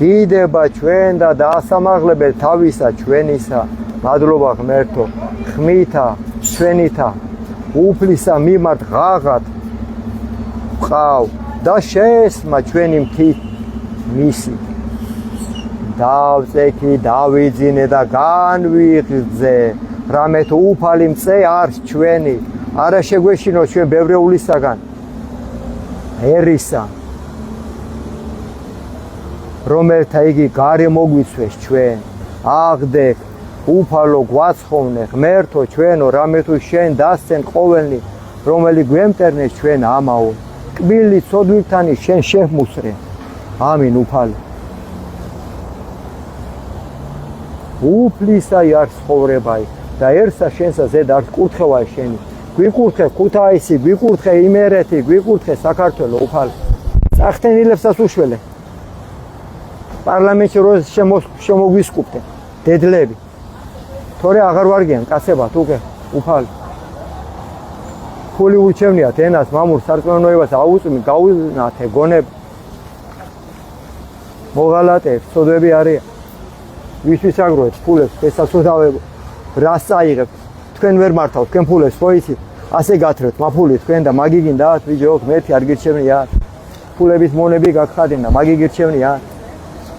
Speaker 1: დიდება ჩვენ და დასამაღლებელ თავისა ჩვენისა მადლობა ღმერთო ხმითა ჩვენითა უფლისა მიმართ ღაღად ყავ და შეესმა ჩვენი მთით მისი დავწექი დავიძინე და განვიღძე რამე თუ უფალი მწე არის ჩვენი არა შეგვეშინო ჩვენ ბევრეულისაგან ერისა რომელთა იგი გარე მოგვიცვეს ჩვენ აღდე უფალო გვაცხოვნე ღმერთო ჩვენო რამე თუ შენ დასცენ ყოველნი რომელი გვემტერნეს ჩვენ ამაო კბილი ცოდვილთანი შენ შეჰმუსრე ამინ უფალო უფლისაი არის ცხოვრებაი დაერსა შენსა ზედ არის კურთხევაი შენი გვიკურთხე ქუთაისი გვიკურთხე იმერეთი გვიკურთხე საქართველო უფალო სახთენილებსაც უშველე პარლამენტში რო შემოგვისკუპტე დედლები თორე აღარ ვარგიან კაცებად უკვე უფალო ფული ურჩევნიათ ენას მამურ სარწმუნოებას აუწმი გაუნათე გონებ მოღალატებს ცოდვები არიან ვისთვის აგროვეთ ფულებს ესაცოდავებ რას წაიღებთ თქვენ ვერ მართავთ თქვენ ფულებს ხო იცით ასე გათრევთ მაფული თქვენ და მაგი გინდათ ვიჯო ღმერთი არ გირჩევნია ფულების მონები გაგხადენ და მაგი გირჩევნია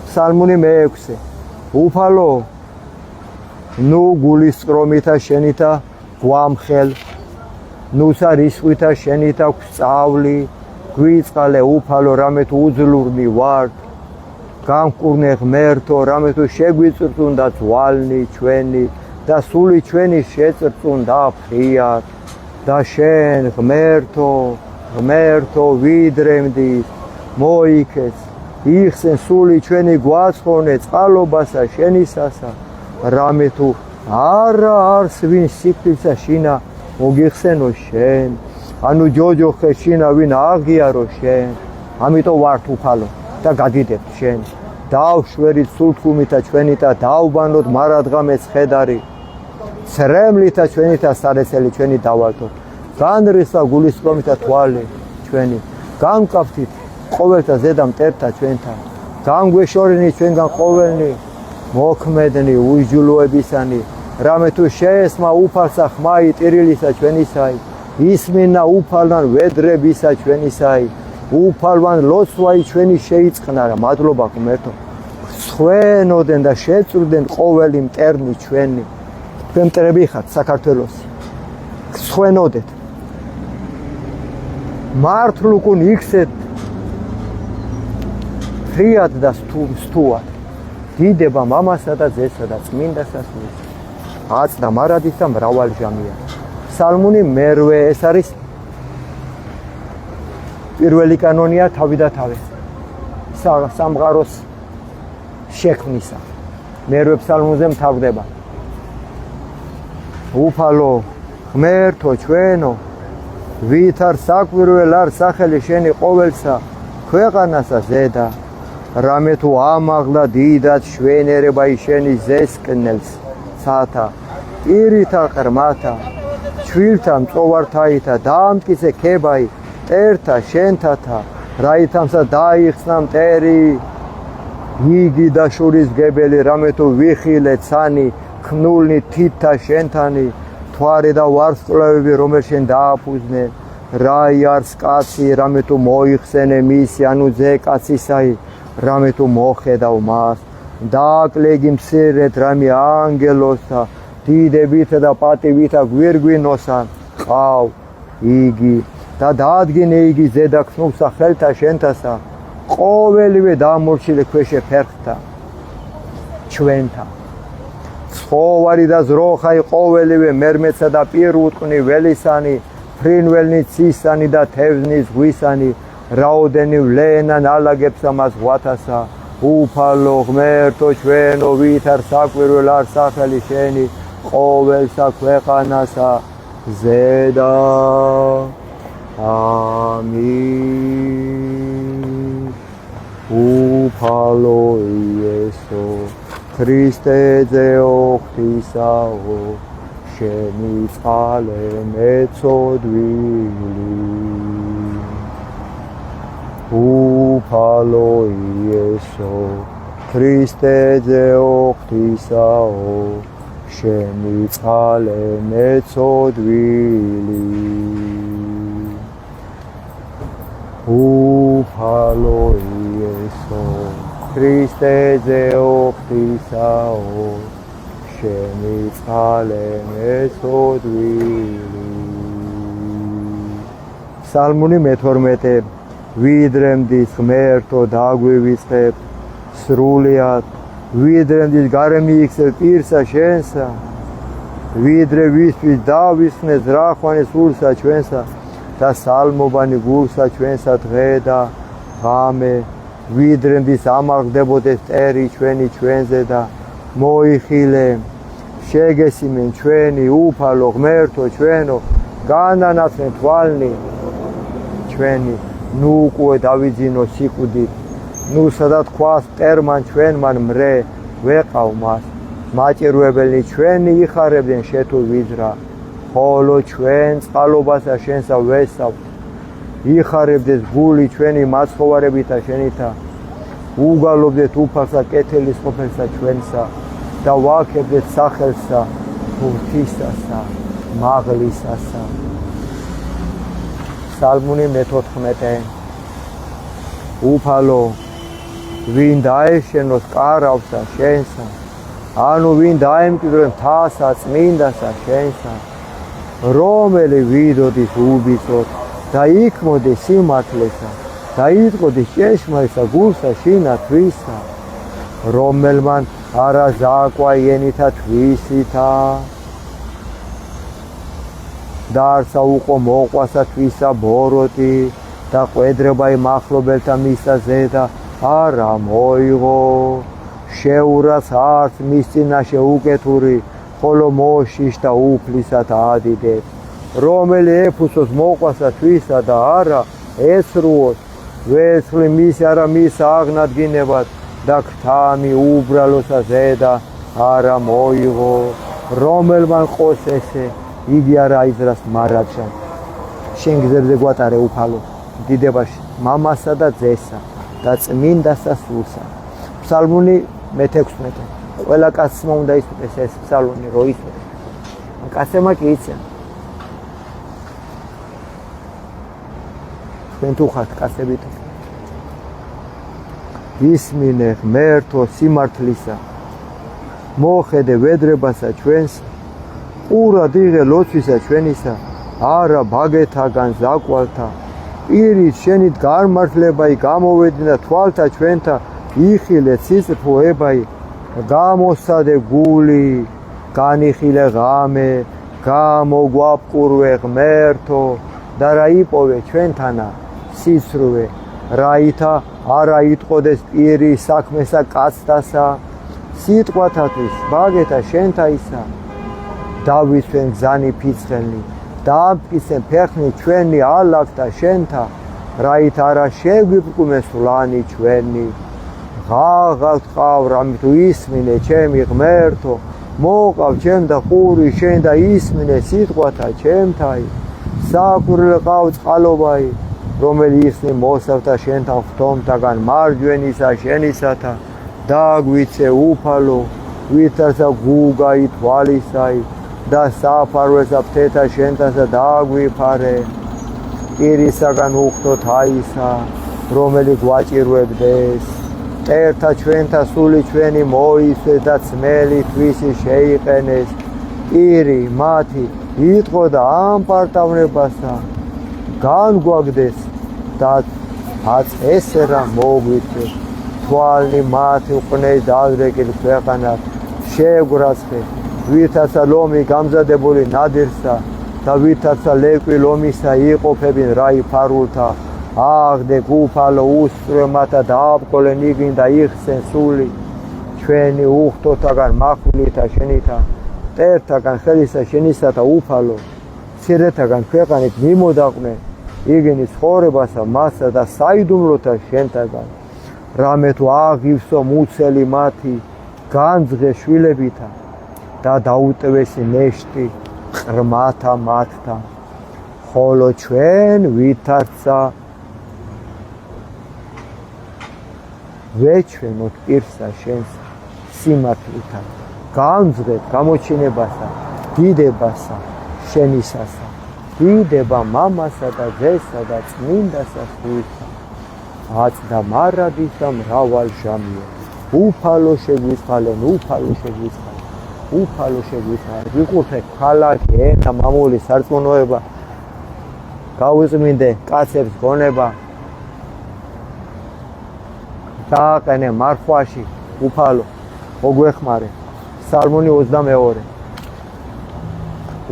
Speaker 1: ფსალმუნი მე-6 უფალო ნუ გულის სკრომითა შენითა გვამხელ ნუსა რისხვითა შენითა გვსწავლი გვიწყალე უფალო რამე თუ უძლურნი ვარ გამკურნე ღმერთო რამე თუ შეგვიწრწუნდა ძვალნი ჩვენი და სული ჩვენი შეწრწუნდა ფრიად და შენ ღმერთო ვიდრემდი მოიქეს იხსენ სული ჩვენი გვაცხოვნე წყალობასა შენისასა რამე თუ არა არს ვინ სიკვდილსა შინა მოგიხსენო შენ ანუ ჯოჯოხე შინა ვინ აღიარო შენ ამიტომ ვართ უფალო და გაგიდებთ შენ დავშვერით სულთქუმითა ჩვენითა დავბანოთ მარადღამეს ხედარი ცრემლითა ჩვენითა სარეცელი ჩვენი დავალთოთ განრისა გულისკრომითა თვალი ჩვენი გამკაფთით ყოველთა ზედა მტერთა ჩვენთან გამგვეშორინი ჩვენგან ყოველნი მოქმედნი უჯულოებისანი რამე თუ შეესმა უფალსა ხმაი ტირილისა ჩვენისაი ისმინა უფალან ვედრებისა ჩვენისაი უფალვან ლოცვაი ჩვენი შეიწყნარა მადლობა ღმერთო სხვენოდენ და შეწვრდნენ ყოველი მტერნი ჩვენი თქვენ მტერები ხართ საქართველოსი სხვენოდეთ მართლუკუნ იქსეთ ფრიად და სტუად დიდება მამასა და ძესა და წმინდასას მის აწდა მარადის და მრავალი ჟამია. ფსალმუნი მერვე ეს არის პირველი კანონია თავი და თავი. სამყაროს შექმნისა. მერვე ფსალმუნზე მთავრდება. უფალო ღმერთო ჩვენო, ვით არ საკვირველ არ სახელი შენი ყოველსა, ქვეყანასა ზედა, რამე თუ ამაღლა დიდად შვენერება შენი ზესკნელს ცათა, პირითა ყრმათა, ჩვილთა მწოვართაითა, დაამტკიცე ქებაი, მტერთა შენთათა, რაითამსა დაიხსნა მტერი, იგი და შურისგებელი, რამე თუ ვიხილე ცანი, ქმნულნი თითთა შენთანი, თვარე და ვარსკვლავები, რომელ შენ დააფუძნე, რაი არს კაცი, რამე თუ მოიხსენე მისი, ანუ ძე კაცისაი, რამე თუ მოხედავ მას, დააკლეგი მცირედ რამე ანგელოსთა, დიდებითა და პატივითა გვირგვინოსა, ყავ იგი და დაადგინე იგი ზედა ქმნულსა ხელთა შენთასა, ყოველივე დამორჩილე ქვეშე ფერხთა, ჩვენთა. ცხოვარი და ზროხაი ყოველივე მერმეცსა და პირუტყვნი ველისანი, ფრინველნი ცისანი და თევზნი ზღვისანი, რაოდენი ვლენა ნალაგებსა მას ზღვათასა, უფალო ღმერთო ჩვენო, ვით არ საკვირველ არ სახელი შენი, ყოველსა ქვეყანასა ზედა. ამინ. უფალო იესო ქრისტე ძეო ღვთისაო, შენი წყალე მეწოდვილი. უფალო იესო ქრისტე ძეო ღვთისაო, შენი წყალე მეწოდვილი. უფალო იესო ქრისტე ძეო ღვთისაო, შენი წყალე მეწოდვილი. ფსალმუნი მე-12. ვიდრე მდის ღმერთო დაგვივიწყებ სრულიად, ვიდრე მდის გარე მიიქცევ პირსა შენსა, ვიდრე ვისთვის დავისხნე ზრახვანი სულსა ჩვენსა და სალმობანი გულსა ჩვენსა დღე და ღამე, ვიდრე მდის ამაღლდებოდეს მტერი ჩვენი ჩვენზე და მოიხილე, შეგესიმენ ჩვენი უფალო ღმერთო ჩვენო, განანაცვლენ თვალნი ჩვენი, ნუ უკვე დავიძინო სიკვდით, ნუ სადაც ქვას მტერმან ჩვენმან მრე ვეყავ მას, მაჭირვებელნი ჩვენი იხარებდნენ შეთუ ვიძრა, ხოლო ჩვენ წყალობასა შენსა ვესავთ, იხარებდეს გული ჩვენი მაცხოვარებითა შენითა, უგალობდეთ უფალსა კეთილის ყოფილსა ჩვენსა და ვაქებდეთ სახელსა ღვთისასა მაღლისასა. ფსალმუნი მე-14. უფალო ვინ დაეშენოს კარავსა შენსა, ანუ ვინ დაემკვიდროს მთასა წმინდასა შენსა, რომელი ვიდოდის უბიცოდ და იქმოდეს სიმართლესა და იწყოდეს ჭეშმარიტსა გულსა შინა თვისა, რომელმან არა ზაკვა ენითა თვისითა და არცა უყო მოყვასა თვისა ბოროტი და ყვედრება იმახლობელთა მისსა ზედა არა მოიღო, შეურას არც მის წინაშე უკეთური, ხოლო მოშიშ და უფლისად ადიდებს, რომელი ეფუსოს მოყვასა თვისა და არა ესრუოს, ვერცხლი მის არა მის აღნადგინებად და ქთამი უბრალოსა ზედა არა მოიღო, რომელმან ყოს ესე იგი არა აიზრას მარადშა. შენ გზებზე გვატარე უფალო დიდებაში მამასა და ძესა და წმინდასა სულსა. ფსალმუნი მე-16. ყველა კაცმა უნდა იცოდეს ეს ფსალმუნი, რო იცოდეს. კაცებმა კი იციან. თქვენ თუ ხართ კაცებით. ისმინე ღმერთო სიმართლისა, მოხედე ვედრებასა ჩვენს, ყურად იღე ლოცვისა ჩვენისა, არა ბაგეთაგან ზაკვალთა, პირით შენით განმართლებაი გამოვედინა თვალთა ჩვენთა, იხილე ციცფო ებაი, გამოსადე გული განიხილე ღამე გამოგვაპყურვე ღმერთო და რა იპოვე ჩვენთანა სიცრუე რაითა არა იტყოდეს პირი საქმესა კაცთასა სიტყვათათვის ბაგეთა შენთაისა დავისვენ გზანი ფიცხელნი დაამტკიცენ ფეხნი ჩვენი ალაგთა შენთა რაით არა შეგვიბრკუმეს ლანი ჩვენი ღაღავთ ყავ რამით ისმინე ჩემი ღმერთო მოყავ ჩემ და ყური შენ და ისმინე სიტყვათა ჩემთაი საკვირველ ყავ წყალობაი რომელი ისნი მოსავთა შენთან ხთომთაგან მარჯვენისა შენისათა დაგვიცე უფალო ვითარცა გუგაი თვალისაი და საფარველსა ფთეთა შენთანსა დაგვიფარე პირისაგან უხდოთ აისა რომელი გვაჭირვებდეს მტერთა ჩვენთა სული ჩვენი მოისვეს და ძმელი თვისი შეიყენეს პირი მათი იტყო და ამ პარტავნებასა განგვაგდეს და აწესერა მოგვიწეს თვალნი მათი უყნეს დაადრეკილ ქვეყანას შეგვრაცხე ვითარცა ლომი გამზადებული ნადირსა და ვითარცა ლეკვი ლომისა იყოფებინ რაი ფარულთა აღდე უფალო უსწრემათა დააბყოლენ იგინ და იხსენ სული ჩვენი უხდოთაგან მახვილითა შენითა მტერთაგან ხელისა შენისათა უფალო მცირეთაგან ქვეყანით მიმოდაყვნენ იგინის ცხოვრებასა მასა და საიდუმლოთა შენთაგან რამე თუ აღივსო მუცელი მათი განძღე შვილებითა და დაუტევესი ნეშტი ყრმათა მათთა ხოლო ჩვენ ვითარცა ვეჩვენოთ პირსა შენს სიმართლეთა განძღეთ გამოჩინებასა დიდებასა შენისასა დიდება მამასა და ძესა და წმინდასა სულსა აწდა მარადისა მრავალ ჟამია უფალო შეგვიწყალენ უფალო შეგვიწყალენ ვიყურთე ქალაქი ენა მამული სარწმუნოება გავიწმინდე კაცებს გონება დააყენე მარხვაში უფალო მოგვეხმარე სალმონი 22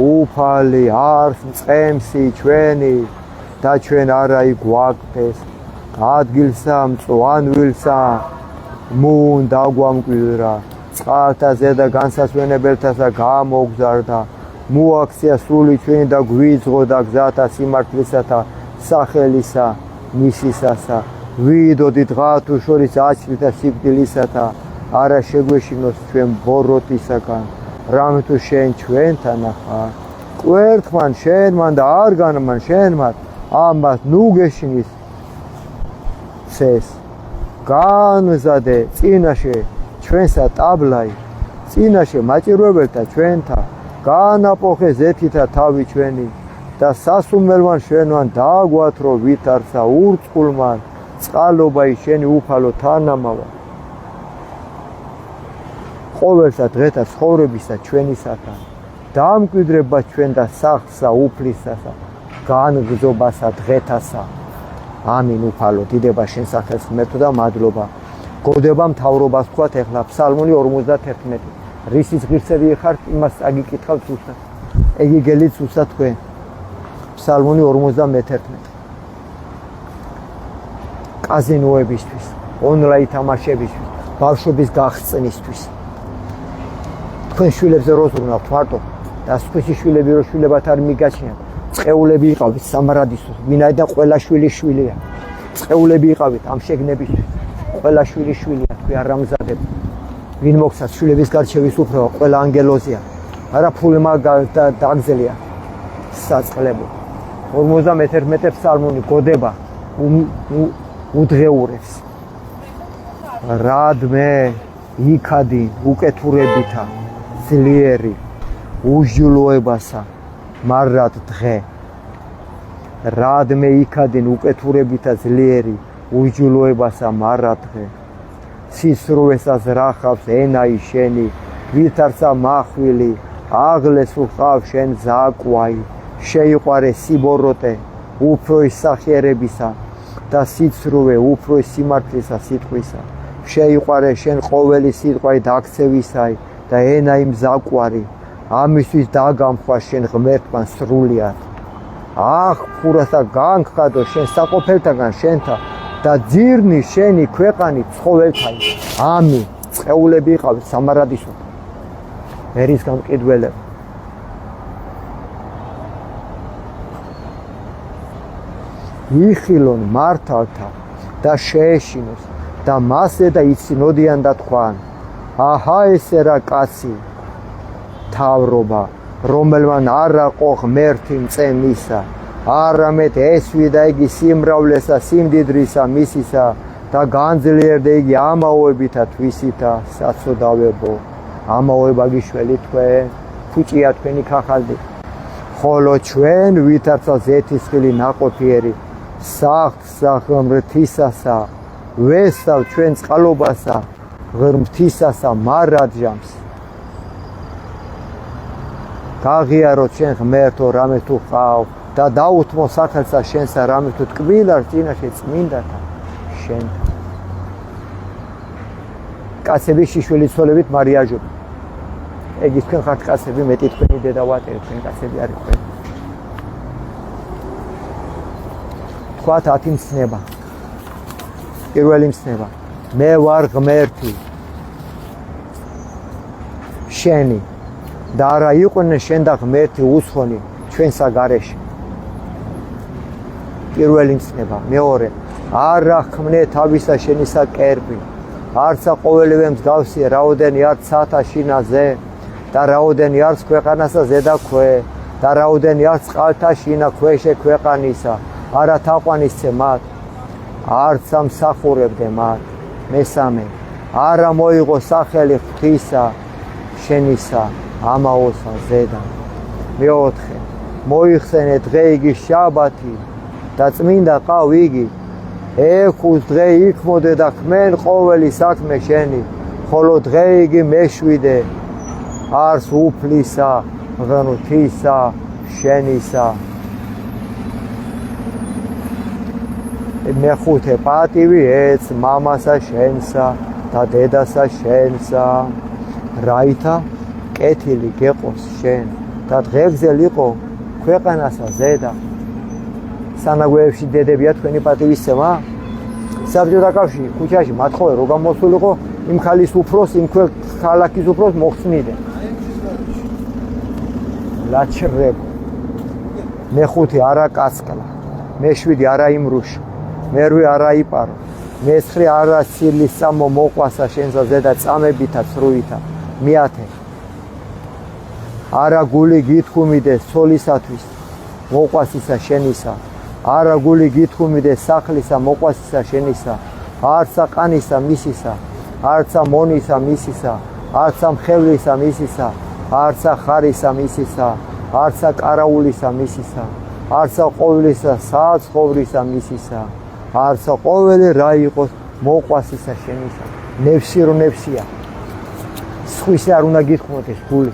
Speaker 1: უფალი არს მწყემსი ჩვენი და ჩვენ არა იგვაგდეს ადგილსა მწვანვილსა მუნ დაგვამკვიდრა წყალთა ზედა განსასვენებელთასა გამოგზარდა მოაქცია სული ჩვენი და გვიძღო და გზათა სიმართლისათა სახელისა მისისასა ვიდოდი დღა თუ შორის აჩლითა სიკვდილისათა არა შეგვეშინოს ჩვენ ბოროტისაგან რამე თუ შენ ჩვენთან ხარ კვერთხმან შენმან და არ განმან შენმან ამას ნუ გეშინის ცეს განზადე წინაშე ჩვენსა ტაბლაი წინაშე მაჭირვებელთა ჩვენთა განაპოხე ზეთითა თავი ჩვენი და სასუმელვან შენვან დაგვათრო ვითარცა ურწყულმან წყალობაი შენი უფალო თანამავა ყოველსა დღეთა ცხოვრებისა ჩვენისათა დამკვიდრება ჩვენ და სახლსა უფლისასა განგზობასა დღეთასა ამინ უფალო დიდება შენ სახელს ღმერთო და მადლობა გოდება მთავრობას ვთქვათ ეხლა ფსალმუნი 51 რისიც ღირსები ხართ იმას აგიკითხავთ უბრალოდ ეგი გელიც უსა თქვენ ფსალმუნი 51 კაზინოებისთვის ონლაინ თამაშებისთვის ბავშვების გახსნისთვის თქვენ შვილებზე როზღუნავთ მარტო და სხვისი შვილები რო შვილებად არ მიგაჩნიათ წეულები იყავით სამარადისო ვინაიდან ყველა შვილი შვილია წეულები იყავით ამ შეგნებისთვის ყველა შვილი შვილია თქვი არ ამზადებ ვინ მოგცათ შვილების გარჩევის უფლება ყველა ანგელოზია არა ფულმა დაგზელია საწყლებო 51 ფსალმუნი გოდება უდღეურებს რადმე იქადი უკეთურებითა ძლიერი უშჯულოებასა მარად დღე რადმე იქადინ უკეთურებითა ძლიერი უშჯულოებასა მარად დღე სისრუესას რახავს ენაი შენი ვითარცა მახვილი აღლეს უხავ შენ ზაკვაი შეიყვარე სიბოროტე უფროის სახიერებისა და სიცრუე უფროის სიმართლისა სიტყვისა შეიყვარე შენ ყოველი სიტყვაი დაქცევისაი და ენა იმ ზაკვარი ამისთვის დაგამხვა შენ ღმერთთან სრულიად ახ ფურასა განხადო შენ საყოფელთაგან შენთა და ძირნი შენი ქვეყანი ცხოველთან ამი წეულები იყავით სამარადისო ერის გამყიდველები იხილონ მართალთა და შეეშინოს და მასე და იცინოდიან და თქვან აჰა ესე რა კაცი თავრობა რომელმან არ აყო ღმერთი მწემისა არამედ ესვიდა იგი სიმრავლესა სიმდიდრისა მისისა და განძლიერდა იგი ამაოებითა თვისითა საცოდავებო ამაოება გიშველი თქვენ ფუჭია თქვენი ქახალდი ხოლო ჩვენ ვითარცა ზეთისხილი ნაყოფიერი სახლსა ღმრთისასა ვესავ ჩვენ წყალობასა ღმრთისასა მარადჟამს გაღიაროთ შენ ღმერთო რამე თუ ყავ და დაუთმო სახელსა შენსა რამე თუ ტკბილარ წინაშე წმინდათა შენ კაცები შიშველი ცოლებით მარიაჟობ ეგ ის თქვენ ხართ კაცები მეტი თქვენი დედავატერი თქვენ კაცები არის თქვენ თქვათ 10 მცნება პირველი მცნება მე ვარ ღმერთი შენი და არა იყვნენ შენ და ღმერთი უცხონი ჩვენსა გარეშე პირველი მცნება მეორე არა ხმნე თავისა შენისა კერპი არცა ყოველივე მსგავსია რაოდენი არც სათა შინაზე და რაოდენი არც ქვეყანასა ზედა ქვე და რაოდენი არც წყალთა შინა ქვეშე ქვეყანისა არა თაყვანისცე მათ არც ამსახურებდე მათ მესამე არა მოიღო სახელი ღვთისა შენისა ამაოსა ზედა მეოთხე მოიხსენე დღე იგი შაბათი და წმინდა ყავ იგი ეხუს დღე იქმოდე და ხმენ ყოველი საქმე შენი ხოლო დღე იგი მეშვიდე არს უფლისა ღმრთისა შენისა მეხუთე პატივი ეც მამასა შენსა და დედასა შენსა რაითა კეთილი გეყოს შენ და დღეგზელ იყო ქვეყანასა ზედა სანაგვეებში დედებია თქვენი პატივისცემა საბჭოთა კავშირი ქუჩაში მათხოვე რო გამოსულიყო იმ ხალის უფროს იმ ქალაქის უფროს მოხსნიდნენ ლაჩრებ მეხუთე არა კაცკლა მეშვიდი არა იმრუში მერვე არა იპარო მესხრი არა სილის სამო მოყვასა შენსა ზედა წამებითა ცრუითა მეათე არა გული გითქმიდე სოლისათვის მოყვასისა შენისა არა გული გითქმიდე სახლისა მოყვასისა შენისა არცა ყანისა მისისა არცა მონისა მისისა არცა მხევლისა მისისა არცა ხარისა მისისა არცა კარაულისა მისისა არცა ყოვლისა საცხოვრისა მისისა არცა ყოველი რა იყოს მოყვასისა შენისა ნევსი რო ნევსია სხვისი არ უნდა გითქმოდეს გული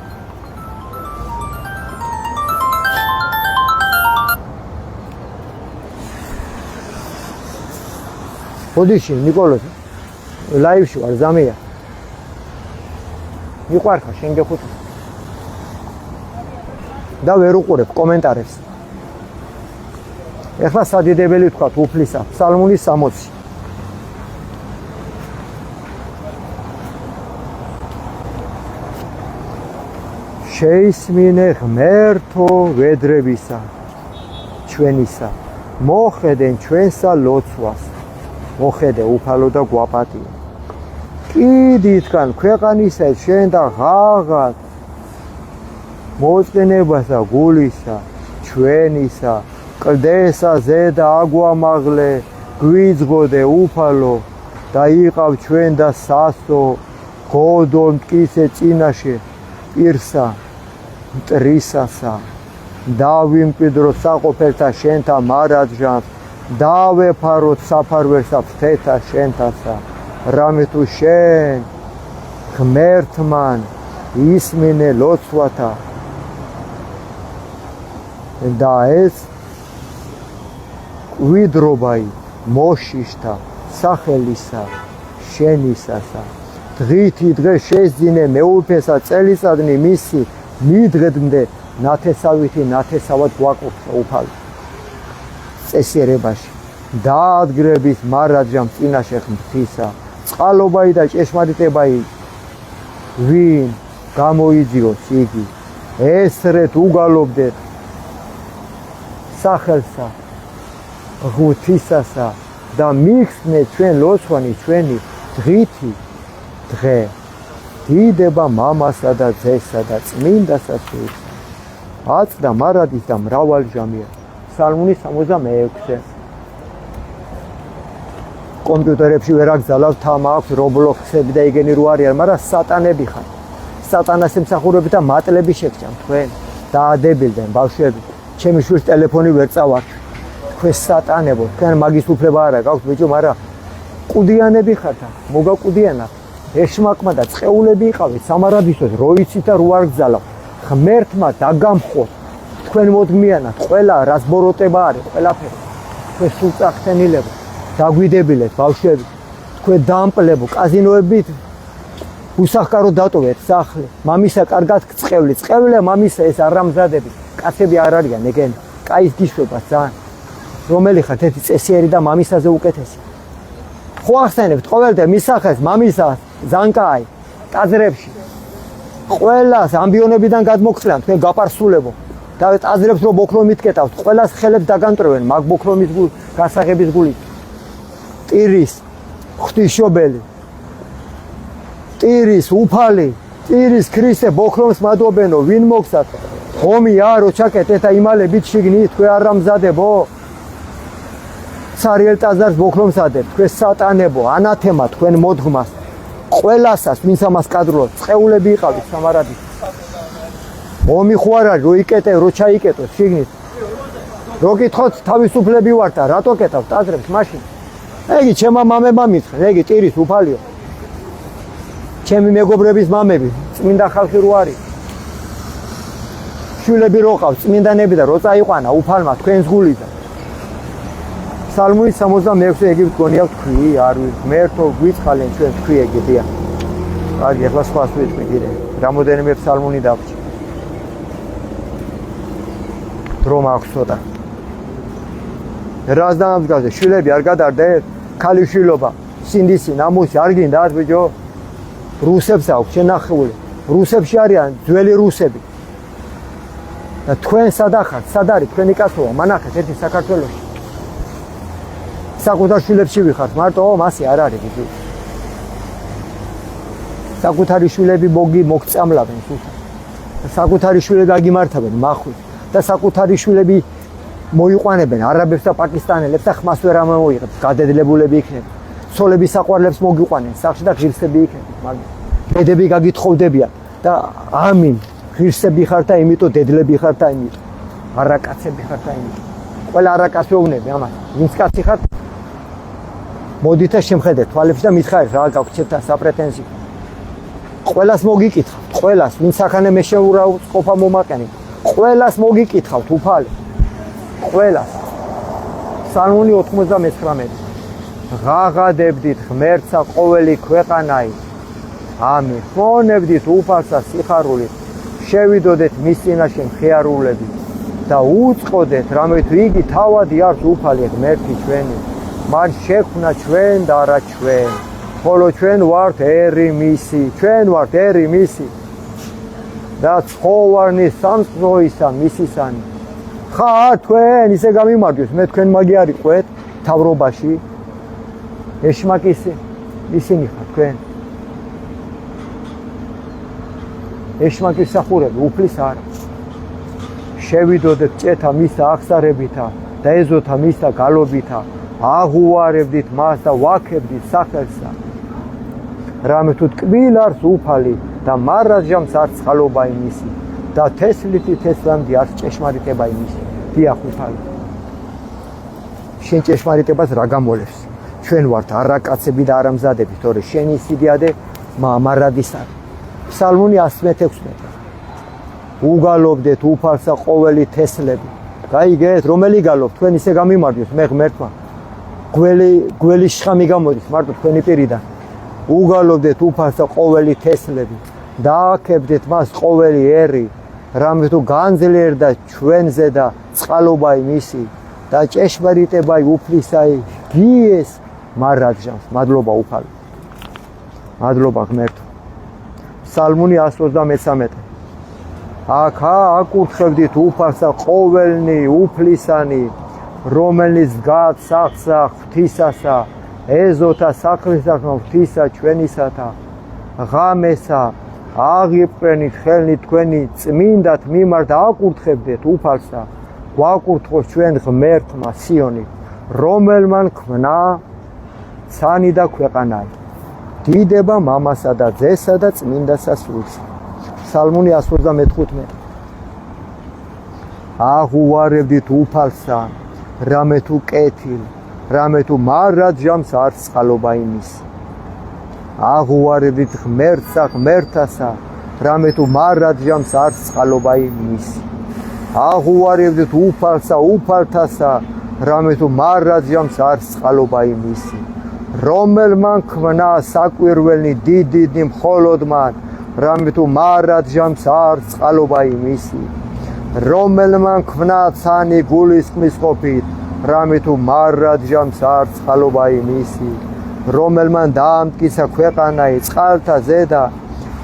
Speaker 1: ოდიში ნიკოლოზ ლაივში ვარ ზამია მიყვარხარ შენ გეხუთი და ვერ უყურებ კომენტარებს ეხლა სადიდებელი თქვა უფლისა ფსალმუნის 60 შეისმინე ღმერთო ვედრებისა ჩვენისა მოხედენ ჩვენსა ლოცვას მოხედე უფალო და გვაპატია კიდითგან ქვეყანისა შენ და ღაღად მოწყენებასა გულისა ჩვენისა კლდესა ზედა აგვამაღლე გვიძღოდე უფალო და იყავ ჩვენ და სასო ღოდო მტკიცე წინაშე პირსა მტრისასა დავიმკვიდრო საყოფელთა შენთა მარადჟამს დავეფაროთ საფარვერსა ფრთეთა შენთასა რამე თუ შენ ღმერთმან ისმინე ლოცვათა და ეს ვიდრობაი მოშიშთა სახელისა შენისასა დღითი დღე შეძინე მეუფესა წელიწადნი მისი მიდღედმდე ნათესავითი ნათესავად გვაკურთხა უფალი წესიერებაში დაადგრების მარადჟამ წინაშე ღმრთისა წყალობაი და ჭეშმარიტებაი ვინ გამოიძიოს იგი ესრეთ უგალობდეთ სახელსა ღვთისასა და მიხსნე ჩვენ ლოცვანი ჩვენი დღითი დღე დიდება მამასა და ძესა და წმინდასა სულსა აწდა მარადის და მრავალი ჟამია სალმუნი 66 კომპიუტერებში ვერ აგზავნავთ თამა აქვს რობლოქსები და იგენი რო არიან მაგრამ სატანები ხარ სატანას ემსახურებით და მატლები შეგჭამ თქვენ დაადებილდნენ ბავშვები ჩემი შვილს ტელეფონი ვერ წავართ თქვენ სატანებო თქვენ მაგის უფლება არა გაქვთ ბიჭო მაგრამ კუდიანები ხართ მოგაკუდიანათ ეშმაკმა და წყეულები იყავით სამარადისოს რო იცით და რო არ გზალავ ღმერთმა დაგამხოთ თქვენ მოდმიანად ყველა რას ბოროტება არის ყველაფერი თქვენ სულ წახთენილებო დაგვიდებილეთ ბავშვები თქვენ დამპლებო კაზინოებით უსახკარო დატოვეთ სახლი მამისა კარგად გწყევლი წყევლე მამისა ეს არამზადები კაცები არ არიან ეგენ კაის გიშვება ძალიან რომელი ხართ ერთი წესიერი და მამისაზე უკეთესი ხო ახსენებთ ყოველდღე მისახეს მამისას ზანკაი ტაძრებში ყველას ამბიონებიდან გადმოგწლიან თქვენ გაპარსულებო და ტაძრებს რო ბოქრო მიტკეტავთ ყველას ხელებს დაგანტრევენ მაგ ბოქრომის გასაღების გულით ტირის ღვთისმშობელი ტირის უფალი ტირის ქრისტე ბოქრომს მადობენო ვინ მოგცათ ომი არო ჩაკეტეთა იმალებით შიგნით თქვენ არამზადებო ცარიელ ტაძარს ბოქრომს ადებთ თქვენ სატანებო ანათემა თქვენ მოდგმას ყველასას ვინც ამას კადრულად წეულები იყავით სამარადის ომი ხო არ არის რო იკეტე რო ჩაიკეტოს შიგნით რო კითხოთ თავისუფლები ვართ და რატო კეტავთ ტაძრებს მაშინ ეგი ჩემმა მამებმა მითხრა ეგი ტირის უფალიო ჩემი მეგობრების მამები წმინდა ხალხი რო არის შვილები რო ყავს წმინდანები და რო წაიყვანა უფალმა თქვენს გულიდან სალმუნი 66 ეგი გქონია თქვი არ ღმერთო გვიცხალენ ჩვენ თქვი ეგი დია აი ახლა სხვას ვიტყვი კიდე რამოდენიმე სალმუნი დავრჩი დრო მაქვს ცოტა რას დაამსგავსე შვილები არ გადარდეთ ქალიშვილობა სინდისი ნამუსი არ გინდათ ბიჭო რუსებს აქვს შენახული რუსებში არიან ძველი რუსები და თქვენ სადახართ სად არის თქვენი კაცობა მანახეთ ერთი საქართველოში საკუთარ შვილებში ვიხართ მარტო მასი არ არის ბიჭო საკუთარი შვილები მოგწამლავენ სულთან საკუთარი შვილები აგიმართავენ მახვით და საკუთარი შვილები მოიყვანებენ არაბებს და პაკისტანელებს და ხმას ვერ ამოიღებს გადედლებულები იქნება ცოლების საყვარლებს მოგიყვანენ სახში და ღირსები იქნება მაგრამ დედები გაგითხოვდებიან და ამინ ღირსები ხართ და იმიტომ დედლები ხართ და იმიტომ არაკაცები ხართ და იმიტომ ყველა არაკაცი ვეუბნები ამას ვინც კაცი ხართ მოდით და შემხედეთ თვალებს და მითხარით რა გაქვთ ჩემთან საპრეტენზიო ყველას მოგიკითხავთ ყველას ვინც ახანე მე შეურაცხყოფა მომაყენე ყველას მოგიკითხავთ უფალი ყველას სალმუნი 99 ღაღადებდით ღმერთსა ყოველი ქვეყანაი ამინ ხონებდით უფალსა სიხარულით შევიდოდეთ მის წინაშე მხიარულებით და უწყოდეთ რამეთ იგი თავადი არის უფალი ღმერთი ჩვენი მან შექმნა ჩვენ და არა ჩვენ ხოლო ჩვენ ვართ ერი მისი ჩვენ ვართ ერი მისი და ცხოვარნის სამწყროისა მისისანი ხარ თქვენ ისე გამიმარჯვეს მე თქვენ მაგი არ იყვეთ თავრობაში ეშმაკის ისინი ხარ თქვენ ეშმაკის სახურები უფლის არა შევიდოდეთ ჭეთა მისა აღსარებითა და ეზოთა მისა გალობითა აღუარებდით მას და ვაქებდით სახელსა რამე თუ ტკბილ არს უფალი და მარადჟამს არც წყალობა იმისი და თესლითი თესლამდე არც ჭეშმარიტება იმისი დიახ უფალი შენ ჭეშმარიტებას რა გამოლებს ჩვენ ვართ არაკაცები და არამზადები თორე შენი სიდიადე მარადის არის ფსალმუნი 116 უგალობდეთ უფალსა ყოველი თესლები გაიგეთ რომელი გალობ თქვენ ისე გამიმარჯვეს მე ღმერთმა გველი შხამი გამოდის მარტო თქვენი პირიდან უგალობდეთ უფალსა ყოველი თესლები, დააქებდეთ მას ყოველი ერი, რამე თუ განძლიერდა ჩვენზე და წყალობაი მისი და ჭეშმარიტებაი უფლისაი გიეს მარადჟამს. მადლობა უფალო. მადლობა ღმერთო. ფსალმუნი 133. აქა აკურთხებდით უფალსა ყოველნი უფლისანი, რომელნიც დგათ სახლსა ღვთისასა, ეზოთა სახლისა ღვთისა ჩვენისათა, ღამესა აღიყვენით ხელნით თქვენი წმინდათ მიმართ აკურთხებდეთ უფალსა, გვაკურთხოს ჩვენ ღმერთმა სიონი, რომელმან ქმნა ცანი და ქვეყანაი. დიდება მამასა და ძესა და წმინდასა სულსა. ფსალმუნი 125. აღუვარებდით უფალსა, რამე თუ კეთილ, რამე თუ მარადჟამს არ წყალობა იმის. აღუვარებდით ღმერთსა ღმერთასა, რამე თუ მარადჟამს არ წყალობა იმის. აღუვარებდით უფალსა უფალთასა, რამე თუ მარადჟამს არ წყალობა იმისი. რომელმან ქმნა საკვირველნი დიდ მხოლოდ მან, რამე თუ მარადჟამს არ წყალობა იმისი. რომელმან ქმნა ცანი გულისხმის ყოფით, რამე თუ მარადჟამს არ წყალობა იმისი. რომელმან დაამტკიცა ქვეყანაი წყალთა ზედა,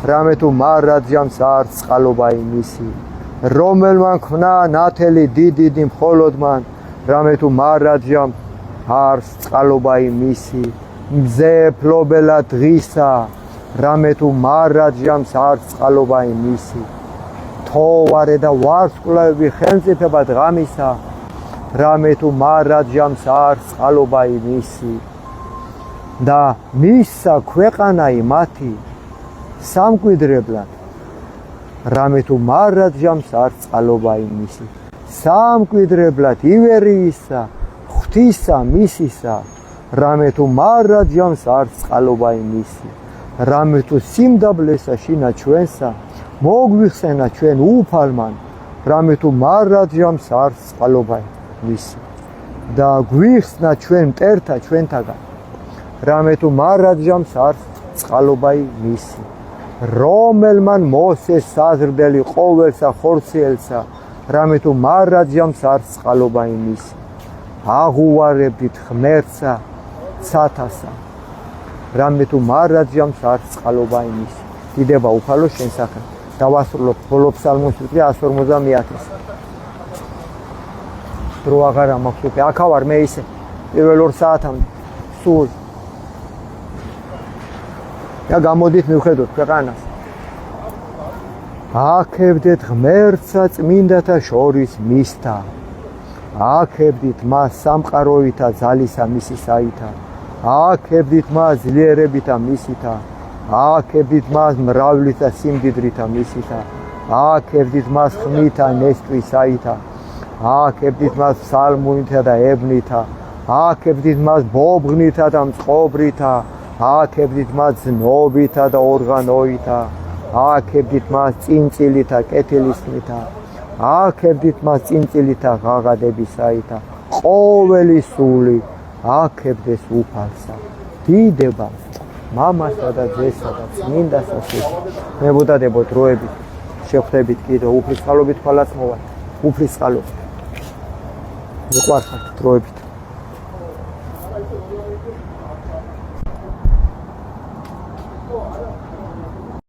Speaker 1: რამე თუ მარადჟამს არ წყალობა იმისი. რომელმან ქმნა ნათელი დიდ მხოლოდ მან, რამე თუ მარადჟამს არ წყალობა იმისი. მზე ფლობელა დღისა, რამე თუ მარადჟამს არ წყალობა იმისი. თოვარე და ვარსკვლავები ხელმწიფებად ღამისა, რამე თუ მარადჟამს არ წყალობა იმისი. და მისსა ქვეყანაი მათი სამკვიდრებლად, რამე თუ მარადჟამს არ წყალობა იმისი. სამკვიდრებლად ივერიისა ღვთისა მისისა, რამე თუ მარადჟამს არ წყალობა იმისი. რამე თუ სიმდაბლესა შინა ჩვენსა, მოგვიხსენა ჩვენ უფალმან, რამე თუ მარადჟამს არ წყალობა იმისი. და გვიხსნა ჩვენ მტერთა ჩვენთაგან, რამე თუ მარადჟამს არ წყალობა იმისი. რომელმან მოსეს საზრდელი ყოველსა ხორციელსა, რამე თუ მარადჟამს არ წყალობა იმისი. აღუვარებდით ღმერთსა ცათასა, რამე თუ მარადჟამს არ წყალობა იმისი. დიდება უფალო შენ საქმე. დავასრულოთ ბოლო ფსალმუს 150-ის. დრო აღარა მაქვს უკვე. აქა ვარ მე ისე პირველ 2 საათამდე. სულ. და გამოდით მივხედოთ ქვეყანას. აქებდეთ ღმერთსა წმინდათა შორის მისთა. აქებდით მას სამყაროითა ძალისა მისისაითა. აქებდით მას ძლიერებითა მისითა. აქებდით მას მრავლითა სიმდიდრითა მისითა. აქებდით მას ხმითა ნესტვისაითა. აქებდით მას ფსალმუნითა და ებნითა. აქებდით მას ბობღნითა და მწყობრითა. აქებდით მას ზნობითა და ორღანოითა. აქებდით მას წინწილითა კეთილისხმითა. აქებდით მას წინწილითა ღაღადებისაითა. ყოველი სული აქებდეს უფალსა. დიდება მამასა და ძესა და წმინდასა სულსა. მებუდადებო დროებით შეხვდებით კიდევ უფლის წყალობით ხვალაც მოვალ. უფლის წყალობით. მიყვარხართ დროებით.